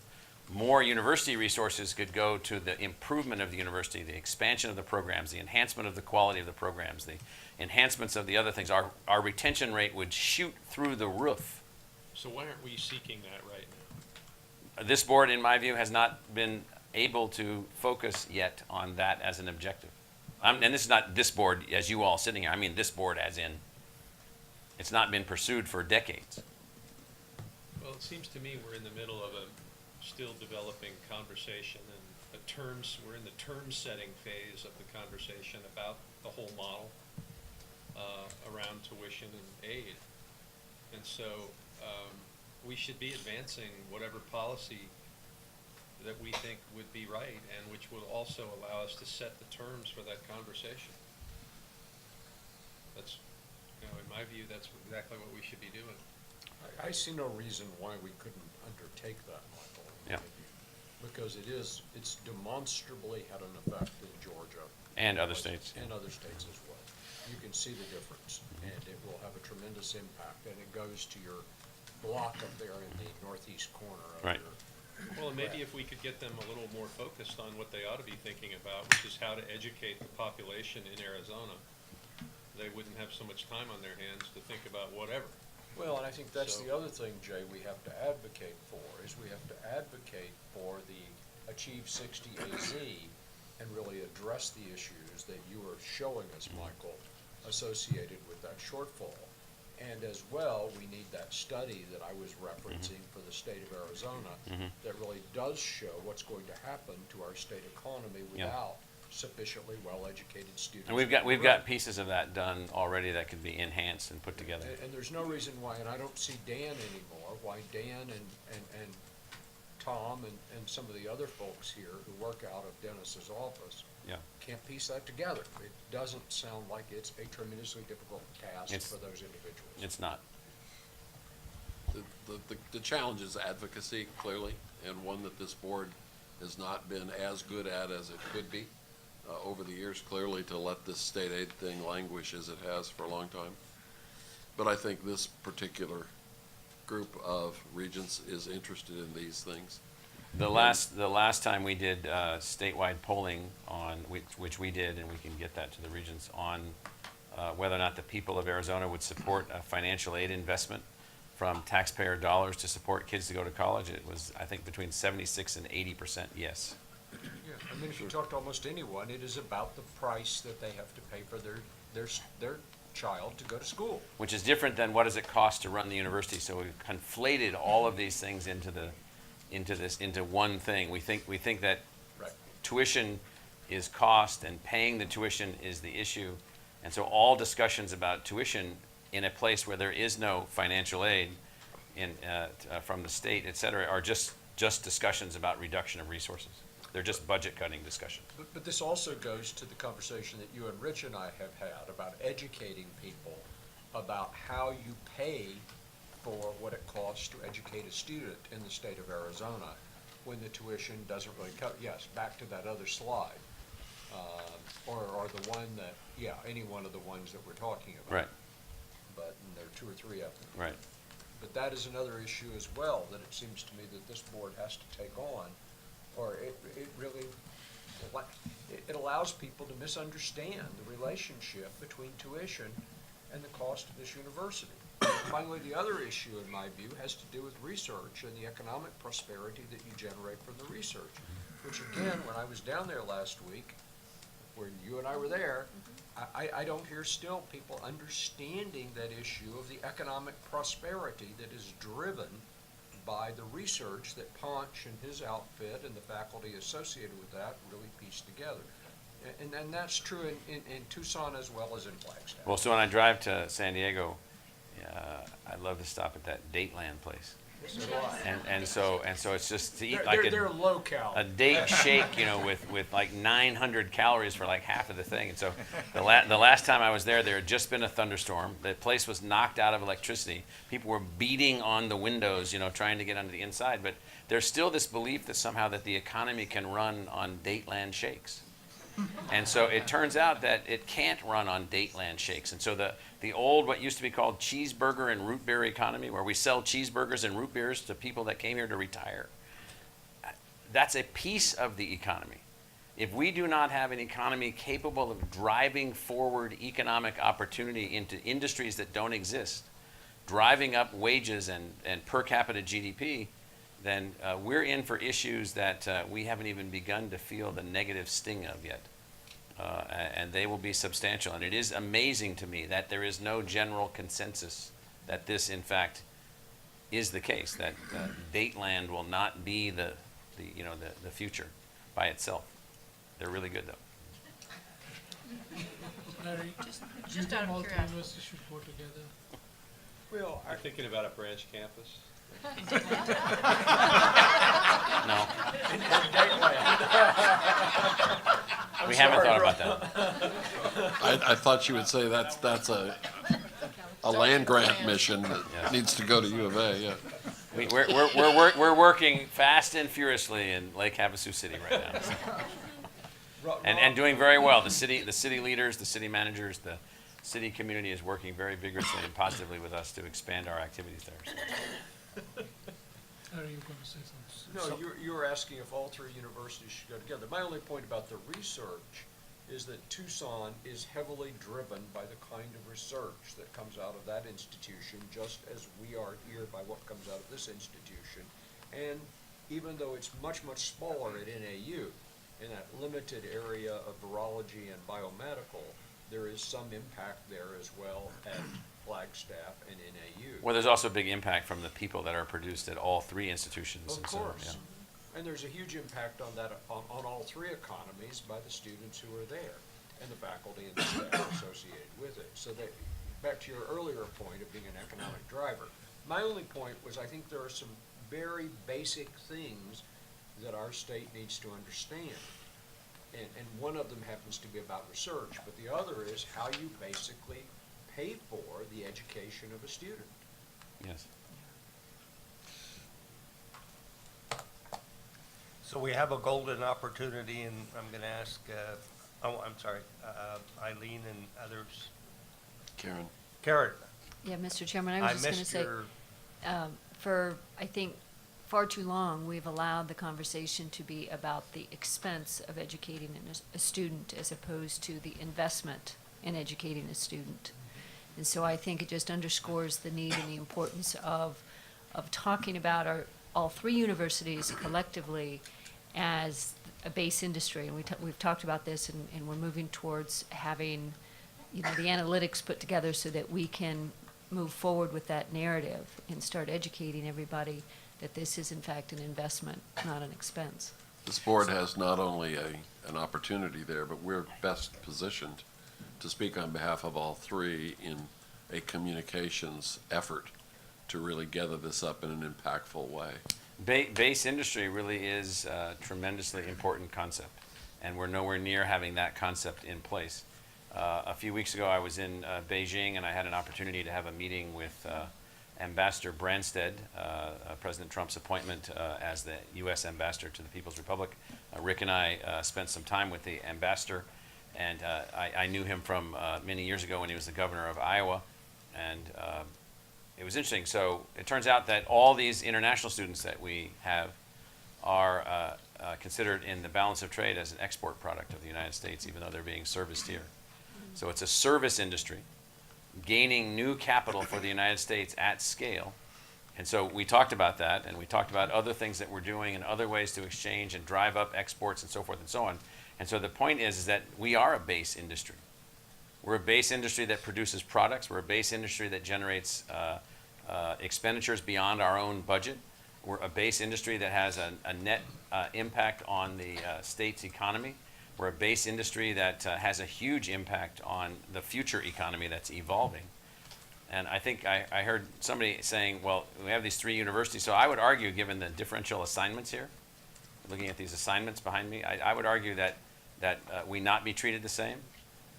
more university resources could go to the improvement of the university, the expansion of the programs, the enhancement of the quality of the programs, the enhancements of the other things. Our retention rate would shoot through the roof. So why aren't we seeking that right now? This board, in my view, has not been able to focus yet on that as an objective. And this is not this board as you all sitting here. I mean this board as in it's not been pursued for decades. Well, it seems to me we're in the middle of a still developing conversation, and we're in the term setting phase of the conversation about the whole model around tuition and aid. And so we should be advancing whatever policy that we think would be right, and which will also allow us to set the terms for that conversation. That's, you know, in my view, that's exactly what we should be doing. I see no reason why we couldn't undertake that, Michael. Yeah. Because it's demonstrably had an effect in Georgia. And other states. And other states as well. You can see the difference, and it will have a tremendous impact, and it goes to your block up there in the northeast corner of Right. your. Well, and maybe if we could get them a little more focused on what they ought to be thinking about, which is how to educate the population in Arizona, they wouldn't have so much time on their hands to think about whatever. Well, and I think that's So- the other thing, Jay, we have to advocate for, is we have to advocate for the Achieve 60 AZ and really address the issues that you are showing us, Michael, associated with that shortfall. And as well, we need that study that I was referencing for the state of Arizona that really does show what's going to happen to our state economy Yeah. without sufficiently well-educated students. And we've got pieces of that done already that could be enhanced and put together. And there's no reason why, and I don't see Dan anymore, why Dan and Tom and some of the other folks here who work out of Dennis's office Yeah. can't piece that together. It doesn't sound like it's a tremendously difficult task It's- for those individuals. It's not. The challenge is advocacy, clearly, and one that this board has not been as good at as it could be over the years, clearly, to let this state aid thing languish as it has for a long time. But I think this particular group of regents is interested in these things. The last time we did statewide polling on, which we did, and we can get that to the regents, on whether or not the people of Arizona would support a financial aid investment from taxpayer dollars to support kids to go to college, it was, I think, between 76 and 80% yes. Yeah, I mean, if you talk to almost anyone, it is about the price that they have to pay for their child to go to school. Which is different than what does it cost to run the university. So we've conflated all of these things into one thing. We think that Right. tuition is cost and paying the tuition is the issue. And so all discussions about tuition in a place where there is no financial aid from the state, et cetera, are just discussions about reduction of resources. They're just budget cutting discussions. But this also goes to the conversation that you and Rich and I have had about educating people about how you pay for what it costs to educate a student in the state of Arizona when the tuition doesn't really cover. Yes, back to that other slide. Or the one that, yeah, any one of the ones that we're talking about. Right. two or three of them. Right. But that is another issue as well, that it seems to me that this board has to take on, or it really, it allows people to misunderstand the relationship between tuition and the cost of this university. Finally, the other issue, in my view, has to do with research and the economic prosperity that you generate from the research, which again, when I was down there last week, when you and I were there, I don't hear still people understanding that issue of the economic prosperity that is driven by the research that Ponch and his outfit and the faculty associated with that really pieced together. And that's true in Tucson as well as in Flagstaff. Well, so when I drive to San Diego, I love to stop at that Dateland place. So do I. And so it's just to eat They're- like they're a low-cal. date shake, you know, with like 900 calories for like half of the thing. And so the last time I was there had just been a thunderstorm. The place was knocked out of electricity. People were beating on the windows, you know, trying to get under the inside. But there's still this belief that somehow that the economy can run on Dateland shakes. And so it turns out that it can't run on Dateland shakes. And so the old, what used to be called cheeseburger and root beer economy, where we sell cheeseburgers and root beers to people that came here to retire, that's a piece of the economy. If we do not have an economy capable of driving forward economic opportunity into industries that don't exist, driving up wages and per capita GDP, then we're in for issues that we haven't even begun to feel the negative sting of yet. And they will be substantial. And it is amazing to me that there is no general consensus that this, in fact, is the case, that Dateland will not be the future by itself. They're really good, though. Larry, Just do you out think of all three curiosity. universities should go together? Well, You're thinking about a branch campus? No. We haven't thought about that. I thought you would say that's a land grant mission that Yes. needs to go to U of A, yeah. We're working fast and furiously in Lake Havasu City right now. So. And doing very well. The city leaders, the city managers, the city community is working very vigorously and positively with us to expand our activities there. So. Larry, you were going to say something? No, you were asking if all three universities should go together. My only point about the research is that Tucson is heavily driven by the kind of research that comes out of that institution, just as we are here by what comes out of this institution. And even though it's much, much smaller at NAU, in that limited area of virology and biomedical, there is some impact there as well at Flagstaff and NAU. Well, there's also a big impact from the people that are produced at all three institutions. Of and so, course. yeah. And there's a huge impact on that, on all three economies by the students who are there and the faculty and the staff associated with it. So that, back to your earlier point of being an economic driver, my only point was I think there are some very basic things that our state needs to understand. And one of them happens to be about research, but the other is how you basically pay for the education of a student. Yes. So we have a golden opportunity, and I'm going to ask, Eileen and others. Karen? Karen, Yeah, Mr. Chairman, I I was just going to missed say, your, for, I think, far too long, we've allowed the conversation to be about the expense of educating a student as opposed to the investment in educating a student. And so I think it just underscores the need and the importance of talking about all three universities collectively as a base industry. And we've talked about this, and we're moving towards having, the analytics put together so that we can move forward with that narrative and start educating everybody that this is in fact an investment, not an expense. This board has not only an opportunity there, but we're best positioned to speak on behalf of all three in a communications effort to really gather this up in an impactful way. Base industry really is a tremendously important concept, and we're nowhere near having that concept in place. A few weeks ago, I was in Beijing, and I had an opportunity to have a meeting with Ambassador Branstad, President Trump's appointment as the U.S. ambassador to the People's Republic. Rick and I spent some time with the ambassador, and I knew him from many years ago when he was the governor of Iowa, and it was interesting. So it turns out that all these international students that we have are considered in the balance of trade as an export product of the United States, even though they're being serviced here. So it's a service industry gaining new capital for the United States at scale. And so we talked about that, and we talked about other things that we're doing and other ways to exchange and drive up exports and so forth and so on. And so the point is that we are a base industry. We're a base industry that produces products. We're a base industry that generates expenditures beyond our own budget. We're a base industry that has a net impact on the state's economy. We're a base industry that has a huge impact on the future economy that's evolving. And I think I heard somebody saying, well, we have these 3 universities. So I would argue, given the differential assignments here, looking at these assignments behind me, I would argue that we not be treated the same.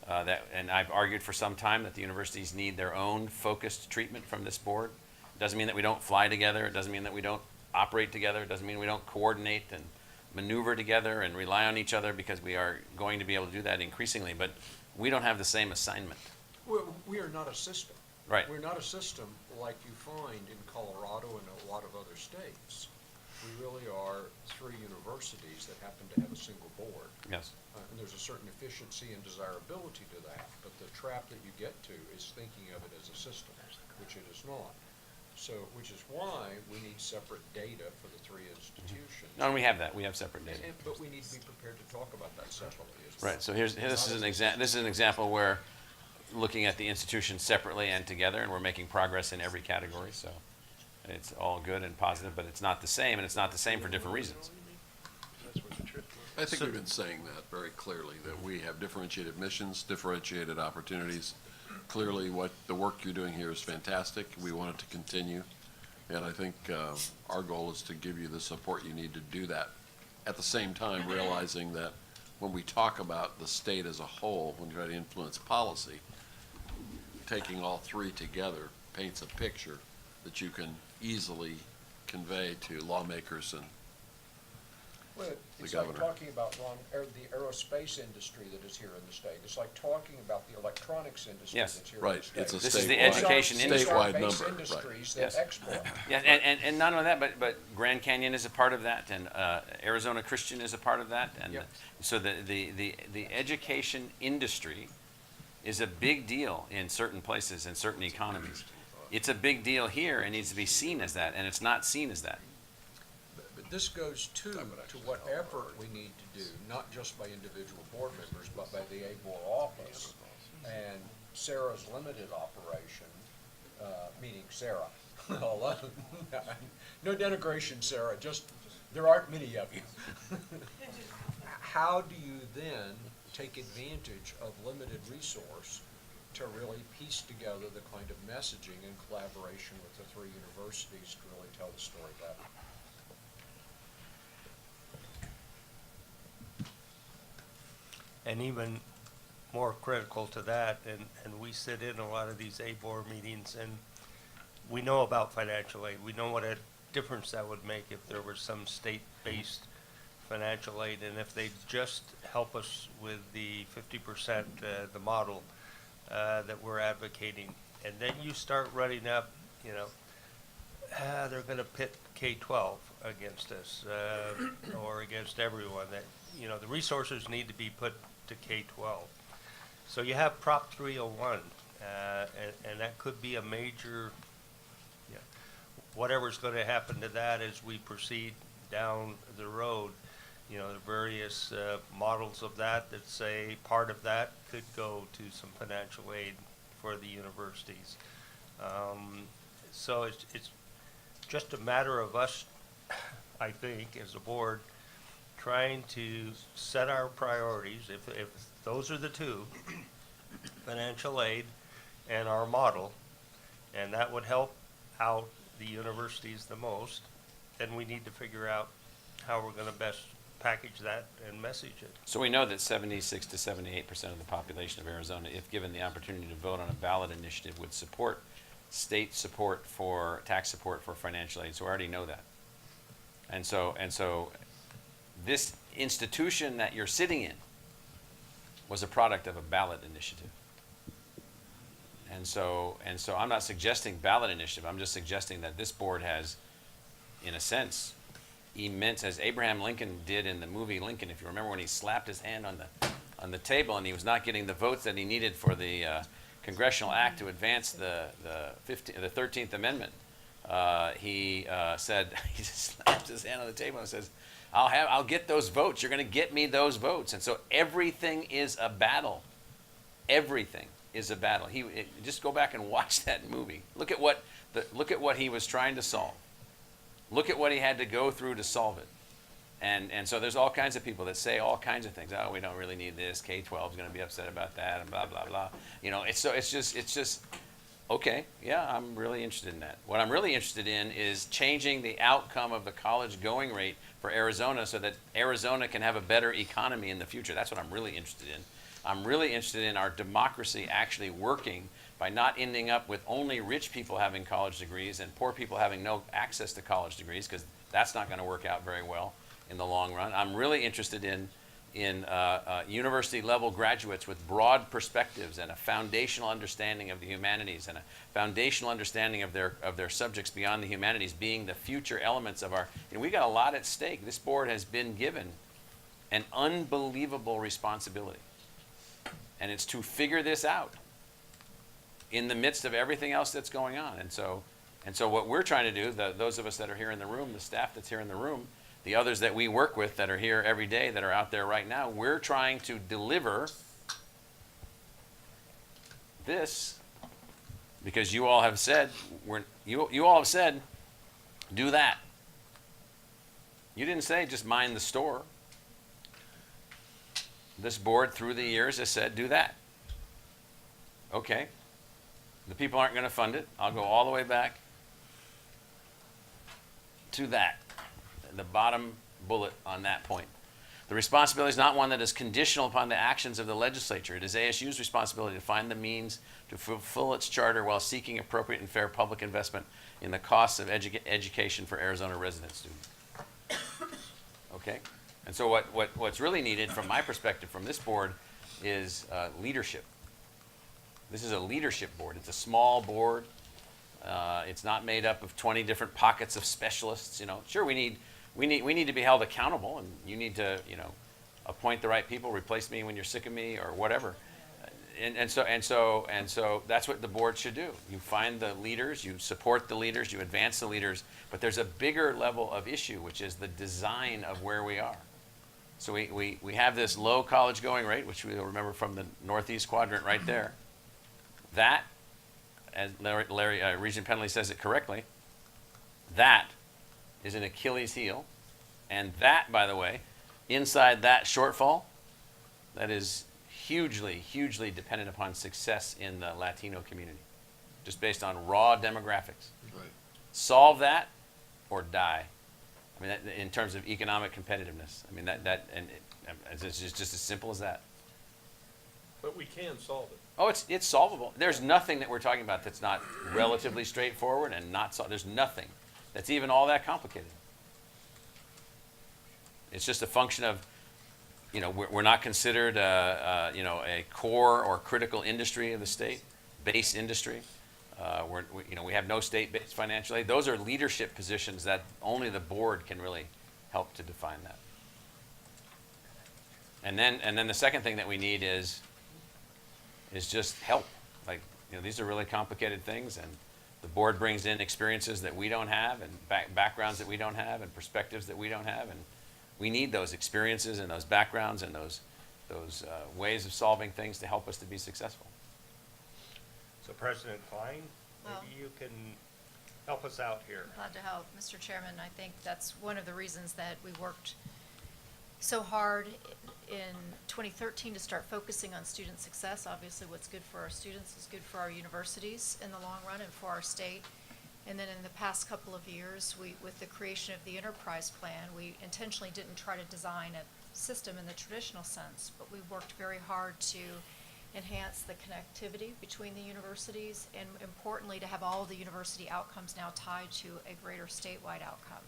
And I've argued for some time that the universities need their own focused treatment from this board. It doesn't mean that we don't fly together. It doesn't mean that we don't operate together. It doesn't mean we don't coordinate and maneuver together and rely on each other, because we are going to be able to do that increasingly. But we don't have the same assignment. We are not a system. Right. We're not a system like you find in Colorado and a lot of other states. We really are 3 universities that happen to have a single board. Yes. And there's a certain efficiency and desirability to that, but the trap that you get to is thinking of it as a system, which it is not. So, which is why we need separate data for the 3 institutions. No, and we have that. We have separate data. But we need to be prepared to talk about that separately as well. Right. So this is an example where looking at the institutions separately and together, and we're making progress in every category. So it's all good and positive, but it's not the same, and it's not the same for different reasons. I think we've been saying that very clearly, that we have differentiated missions, differentiated opportunities. Clearly, what the work you're doing here is fantastic. We want it to continue. And I think our goal is to give you the support you need to do that. At the same time, realizing that when we talk about the state as a whole, when you try to influence policy, taking all 3 together paints a picture that you can easily convey to lawmakers and Well, the it's like governor. talking about the aerospace industry that is here in the state. It's like talking about the electronics industry Yes. that's here in Right, the state. it's a This is the statewide- education industry. statewide These are number, base right. industries Yes. that export. Yeah, and not only that, but Grand Canyon is a part of that, and Arizona Christian is a part of that, and Yep. so the education industry is a big deal in certain places and certain economies. It's a big deal here and needs to be seen as that, and it's not seen as that. But this goes to what effort we need to do, not just by individual board members, but by the ABOR office. And Sarah's limited operation, meaning Sarah alone. No denigration, Sarah, just, there aren't many of you. How do you then take advantage of limited resource to really piece together the kind of messaging and collaboration with the 3 universities to really tell the story better? And even more critical to that, and we sit in a lot of these ABOR meetings, and we know about financial aid. We know what a difference that would make if there was some state-based financial aid, and if they just help us with the 50%, the model that we're advocating. And then you start running up, they're going to pit K-12 against us, or against everyone. That, the resources need to be put to K-12. So you have Prop 301, and that could be a major, whatever's going to happen to that as we proceed down the road. The various models of that say part of that could go to some financial aid for the universities. So it's just a matter of us, I think, as a board, trying to set our priorities. If those are the 2, financial aid and our model, and that would help out the universities the most, then we need to figure out how we're going to best package that and message it. So we know that 76 to 78% of the population of Arizona, if given the opportunity to vote on a ballot initiative, would support state support for tax support for financial aid. So we already know that. And so this institution that you're sitting in was a product of a ballot initiative. And so I'm not suggesting ballot initiative, I'm just suggesting that this board has, in a sense, immense, as Abraham Lincoln did in the movie Lincoln, if you remember when he slapped his hand on the table and he was not getting the votes that he needed for the congressional act to advance the 13th Amendment. He said, he just slapped his hand on the table and says, I'll get those votes. You're going to get me those votes. And so everything is a battle. Everything is a battle. Just go back and watch that movie. Look at what he was trying to solve. Look at what he had to go through to solve it. And so there's all kinds of people that say all kinds of things. Oh, we don't really need this. K-12 is going to be upset about that, and blah blah blah. You know, it's just okay. Yeah, I'm really interested in that. What I'm really interested in is changing the outcome of the college going rate for Arizona so that Arizona can have a better economy in the future. That's what I'm really interested in. I'm really interested in our democracy actually working by not ending up with only rich people having college degrees and poor people having no access to college degrees, because that's not going to work out very well in the long run. I'm really interested in university-level graduates with broad perspectives and a foundational understanding of the humanities and a foundational understanding of their subjects beyond the humanities being the future elements of our. We got a lot at stake. This board has been given an unbelievable responsibility, and it's to figure this out in the midst of everything else that's going on. And so what we're trying to do, those of us that are here in the room, the staff that's here in the room, the others that we work with that are here every day, that are out there right now, we're trying to deliver this, because you all have said, you all have said, do that. You didn't say just mind the store. This board through the years has said, do that. Okay. The people aren't going to fund it. I'll go all the way back to that. The bottom bullet on that point. The responsibility is not one that is conditional upon the actions of the legislature. It is ASU's responsibility to find the means to fulfill its charter while seeking appropriate and fair public investment in the costs of education for Arizona resident students. Okay? And so what's really needed from my perspective from this board is leadership. This is a leadership board. It's a small board. It's not made up of 20 different pockets of specialists. Sure, we need to be held accountable, and you need to, appoint the right people, replace me when you're sick of me, or whatever. And so that's what the board should do. You find the leaders, you support the leaders, you advance the leaders, but there's a bigger level of issue, which is the design of where we are. So we have this low college going rate, which we'll remember from the Northeast quadrant right there. That, as Regent Penley says it correctly, that is an Achilles heel. And that, by the way, inside that shortfall, that is hugely, hugely dependent upon success in the Latino community, just based on raw demographics. Right. Solve that or die. I mean, that, in terms of economic competitiveness. I mean, it's just as simple as that. But we can solve it. Oh, it's solvable. There's nothing that we're talking about that's not relatively straightforward and not there's nothing that's even all that complicated. It's just a function of, we're not considered a core or critical industry of the state, base industry. We have no state-based financial aid. Those are leadership positions that only the board can really help to define that. And then the second thing that we need is just help. Like, these are really complicated things, and the board brings in experiences that we don't have, and backgrounds that we don't have, and perspectives that we don't have, and we need those experiences and those backgrounds and those ways of solving things to help us to be successful. So President Klein, Well- maybe you can help us out here. Glad to help. Mr. Chairman, I think that's one of the reasons that we worked so hard in 2013 to start focusing on student success. Obviously, what's good for our students is good for our universities in the long run and for our state. And then in the past couple of years, with the creation of the enterprise plan, we intentionally didn't try to design a system in the traditional sense, but we worked very hard to enhance the connectivity between the universities, and importantly, to have all of the university outcomes now tied to a greater statewide outcome.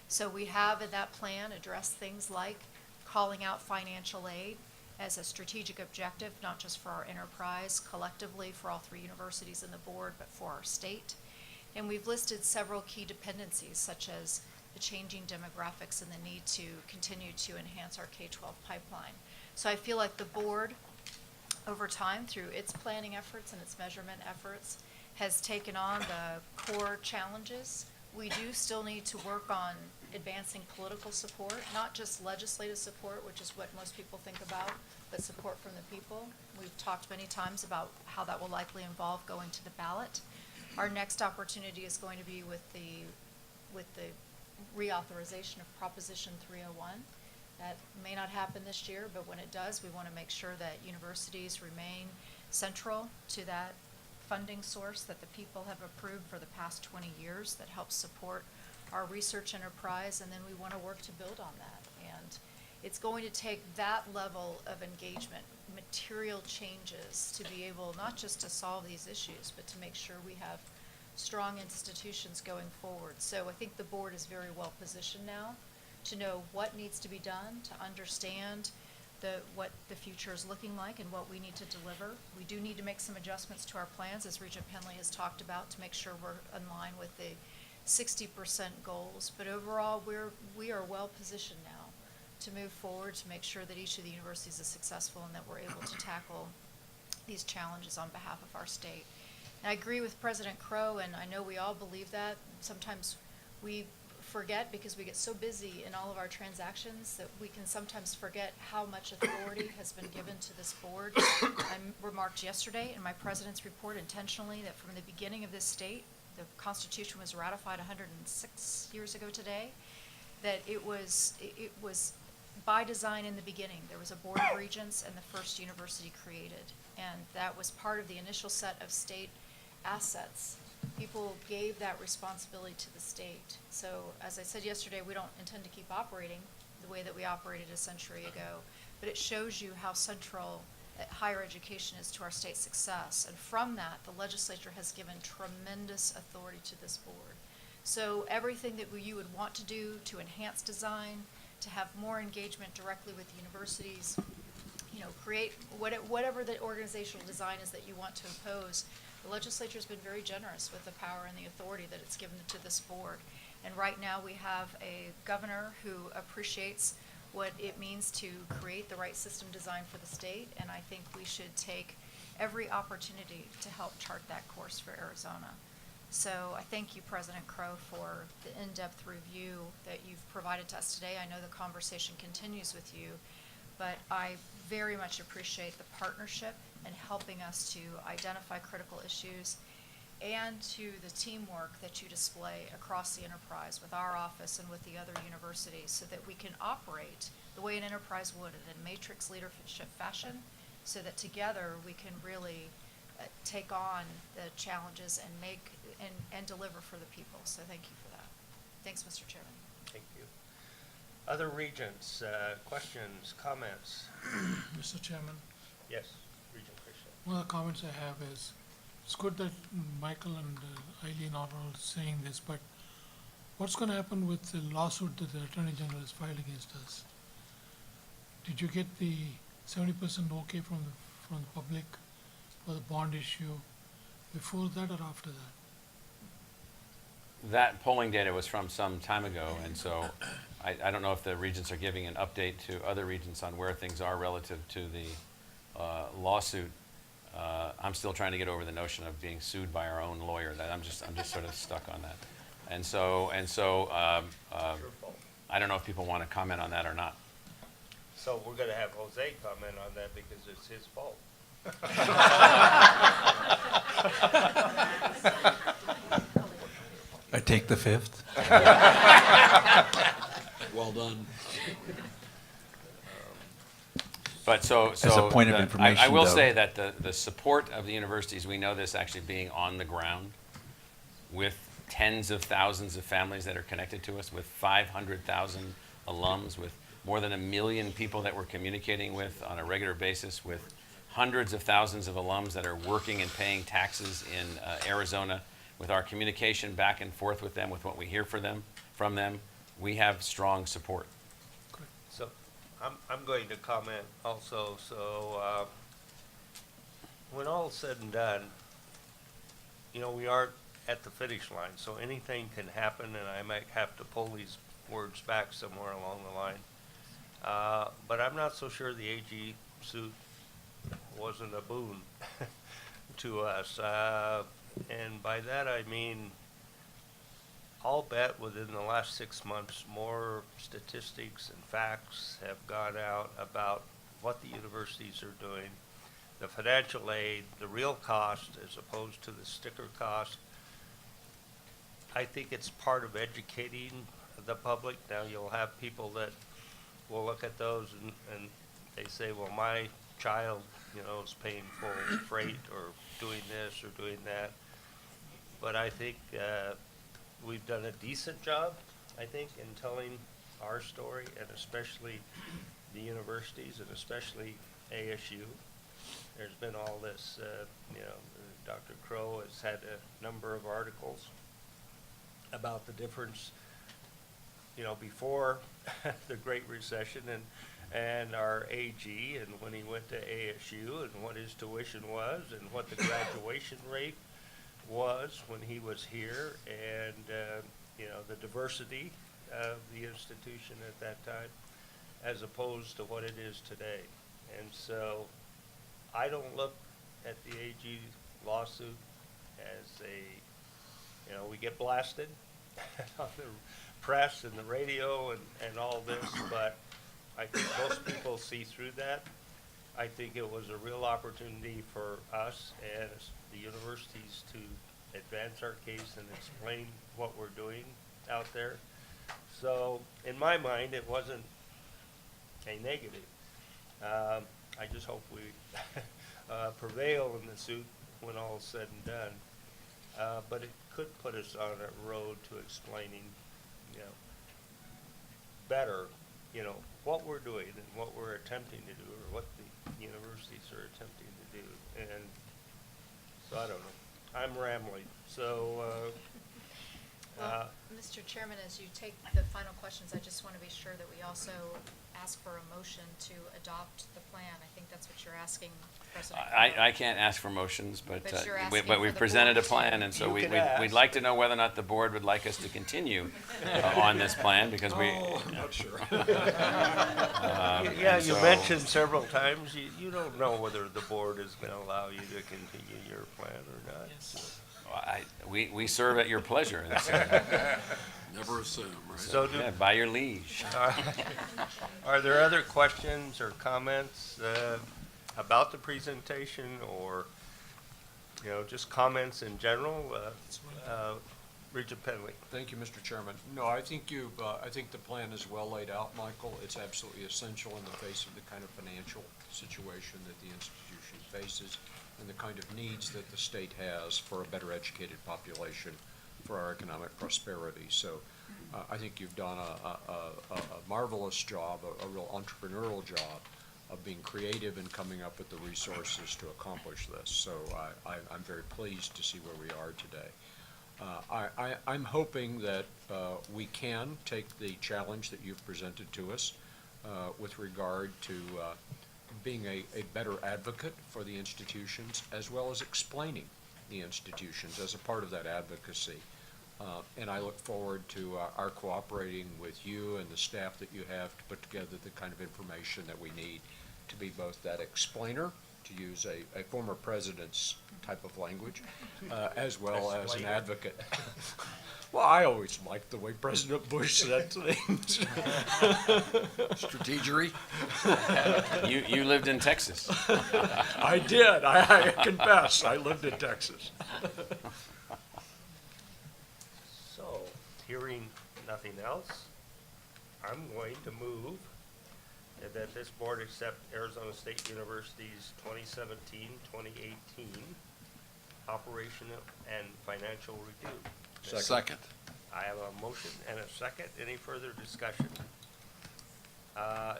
So we have in that plan addressed things like calling out financial aid as a strategic objective, not just for our enterprise collectively for all 3 universities in the board, but for our state. And we've listed several key dependencies, such as the changing demographics and the need to continue to enhance our K-12 pipeline. So I feel like the board, over time, through its planning efforts and its measurement efforts, has taken on the core challenges. We do still need to work on advancing political support, not just legislative support, which is what most people think about, but support from the people. We've talked many times about how that will likely involve going to the ballot. Our next opportunity is going to be with the reauthorization of Proposition 301. That may not happen this year, but when it does, we want to make sure that universities remain central to that funding source that the people have approved for the past 20 years that helps support our research enterprise, and then we want to work to build on that. And it's going to take that level of engagement, material changes, to be able not just to solve these issues, but to make sure we have strong institutions going forward. So I think the board is very well positioned now to know what needs to be done, to understand what the future is looking like and what we need to deliver. We do need to make some adjustments to our plans, as Regent Penley has talked about, to make sure we're in line with the 60% goals. But overall, we are well positioned now to move forward, to make sure that each of the universities is successful and that we're able to tackle these challenges on behalf of our state. And I agree with President Crow, and I know we all believe that. Sometimes we forget, because we get so busy in all of our transactions, that we can sometimes forget how much authority has been given to this board. I remarked yesterday in my president's report intentionally that from the beginning of this state, the Constitution was ratified 106 years ago today, that it was by design in the beginning. There was a Board of Regents and the first university created, and that was part of the initial set of state assets. People gave that responsibility to the state. So, as I said yesterday, we don't intend to keep operating the way that we operated a century ago, but it shows you how central higher education is to our state's success. And from that, the legislature has given tremendous authority to this board. So everything that you would want to do to enhance design, to have more engagement directly with the universities, create whatever the organizational design is that you want to impose, the legislature has been very generous with the power and the authority that it's given to this board. And right now we have a governor who appreciates what it means to create the right system design for the state, and I think we should take every opportunity to help chart that course for Arizona. So I thank you, President Crow, for the in-depth review that you've provided to us today. I know the conversation continues with you, but I very much appreciate the partnership and helping us to identify critical issues, and to the teamwork that you display across the enterprise with our office and with the other universities, so that we can operate the way an enterprise would in a matrix leadership fashion, so that together we can really take on the challenges and make and deliver for the people. So thank you for that. Thanks, Mr. Chairman. Thank you. Other regents, questions, comments? Mr. Chairman, Yes, Regent Christian. one of the comments I have is, it's good that Michael and Eileen are all saying this, but what's going to happen with the lawsuit that the Attorney General has filed against us? Did you get the 70% okay from the public for the bond issue before that or after that? That polling data was from some time ago, and so I don't know if the regents are giving an update to other regents on where things are relative to the lawsuit. I'm still trying to get over the notion of being sued by our own lawyer. That I'm just sort of stuck on that. And so I don't know if people want to comment on that or not. So we're gonna have Jose comment on that because it's his fault. I take the fifth. Well done. But so As a point of I information, will though- say that the support of the universities, we know this actually being on the ground with tens of thousands of families that are connected to us, with 500,000 alums, with more than 1 million people that we're communicating with on a regular basis, with hundreds of thousands of alums that are working and paying taxes in Arizona, with our communication back and forth with them, with what we hear from them, we have strong support. So I'm going to comment also, so, when all's said and done, you know, we are at the finish line, so anything can happen, and I might have to pull these words back somewhere along the line. But I'm not so sure the AG suit wasn't a boon to us. And by that I mean, I'll bet within the last 6 months, more statistics and facts have gone out about what the universities are doing, the financial aid, the real cost as opposed to the sticker cost. I think it's part of educating the public. Now you'll have people that will look at those and they say, well, my child, you know, is paying full freight or doing this or doing that. But I think we've done a decent job, I think, in telling our story, and especially the universities, and especially ASU. There's been all this, you know, Dr. Crow has had a number of articles about the difference, you know, before the Great Recession and our AG, and when he went to ASU, and what his tuition was, and what the graduation rate was when he was here, and you know, the diversity of the institution at that time, as opposed to what it is today. And so, I don't look at the AG lawsuit as a, you know, we get blasted on the press and the radio and all this, but I think most people see through that. I think it was a real opportunity for us as the universities to advance our case and explain what we're doing out there. So, in my mind, it wasn't a negative. I just hope we prevail in the suit when all is said and done. But it could put us on a road to explaining, you know, better, you know, what we're doing and what we're attempting to do, or what the universities are attempting to do. And so I don't know. I'm rambling. So, Well, Mr. Chairman, as you take the final questions, I just want to be sure that we also ask for a motion to adopt the plan. I think that's what you're asking, President. I can't ask for motions, But you're asking but for we've the presented a board to- plan, and so You we'd can ask. like to know whether or not the board would like us to continue on this plan, because we. I'm not sure. yeah, and you so- mentioned several times, you don't know whether the board is going to allow you to continue your plan or not. We serve at your pleasure. Never assume, right? So Yeah, by your liege. are there other questions or comments about the presentation, or, you know, just comments in general? Regent Penley. Thank you, Mr. Chairman. No, I think I think the plan is well laid out, Michael. It's absolutely essential in the face of the kind of financial situation that the institution faces and the kind of needs that the state has for a better educated population for our economic prosperity. So I think you've done a marvelous job, a real entrepreneurial job of being creative and coming up with the resources to accomplish this. So I'm very pleased to see where we are today. I'm hoping that we can take the challenge that you've presented to us with regard to being a better advocate for the institutions, as well as explaining the institutions as a part of that advocacy. And I look forward to our cooperating with you and the staff that you have to put together the kind of information that we need to be both that explainer, to use a former president's type of language, as well as an advocate. Well, I always liked the way President Bush said things. Strategery? You lived in Texas. I did. I confess, I lived in Texas. So, hearing nothing else, I'm going to move that this board accept Arizona State University's 2017-2018 operational and financial review. Second. I have a motion and a second. Any further discussion?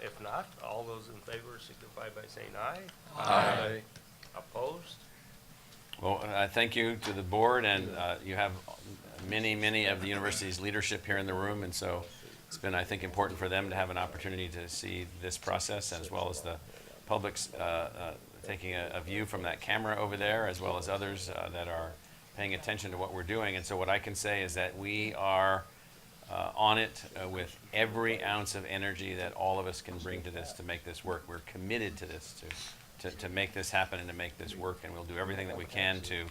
If not, all those in favor signify by saying aye. Aye. Opposed? Well, thank you to the board, and you have many of the university's leadership here in the room, and so It's been, I think, important for them to have an opportunity to see this process, as well as the public's taking a view from that camera over there, as well as others that are paying attention to what we're doing. And so what I can say is that we are on it with every ounce of energy that all of us can bring to this to make this work. We're committed to this, to make this happen and to make this work, and we'll do everything that we can to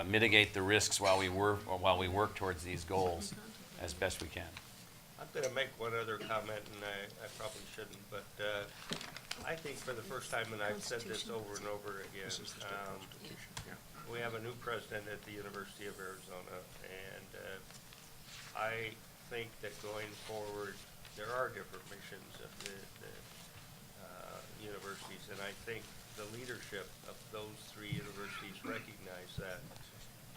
mitigate the risks while we work towards these goals as best we can. I'm going to make one other comment, and I probably shouldn't, but I think for the first time, and I've said this over and over again, we have a new president at the University of Arizona, and I think that going forward, there are different missions of the universities, and I think the leadership of those three universities recognize that.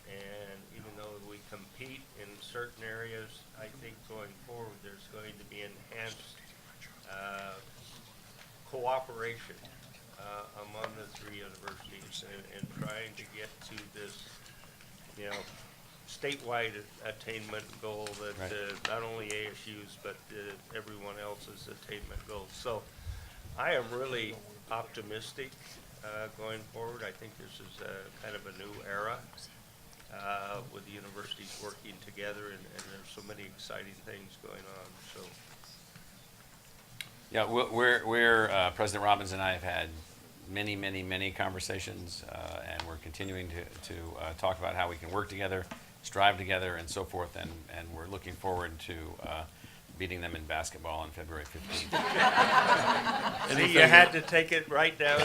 And even though we compete in certain areas, I think going forward, there's going to be enhanced cooperation among the three universities in trying to get to this, statewide attainment goal that Right. Not only ASU's, but everyone else's attainment goals. So I am really optimistic going forward. I think this is kind of a new era with the universities working together, and there's so many exciting things going on. So Yeah, President Robbins and I have had many conversations, and we're continuing to talk about how we can work together, strive together, and so forth, and we're looking forward to beating them in basketball on February 15th. see, you had to take it right down.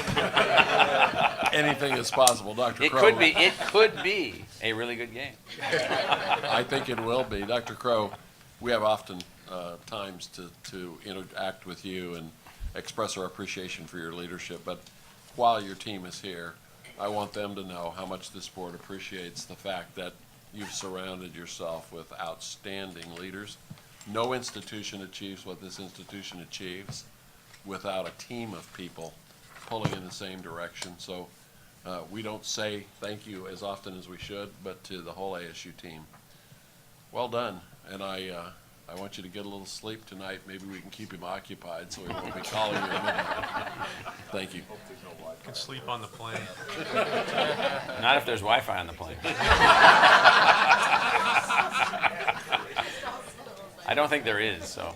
Anything is possible, Dr. It Crow. could be a really good game. I think it will be. Dr. Crow, we have often times to interact with you and express our appreciation for your leadership, but while your team is here, I want them to know how much this board appreciates the fact that you've surrounded yourself with outstanding leaders. No institution achieves what this institution achieves without a team of people pulling in the same direction. So we don't say thank you as often as we should, but to the whole ASU team, well done. And I want you to get a little sleep tonight. Maybe we can keep him occupied so he won't be calling you at midnight. Thank you. Can sleep on the plane. Not if there's Wi-Fi on the plane. I don't think there is, so.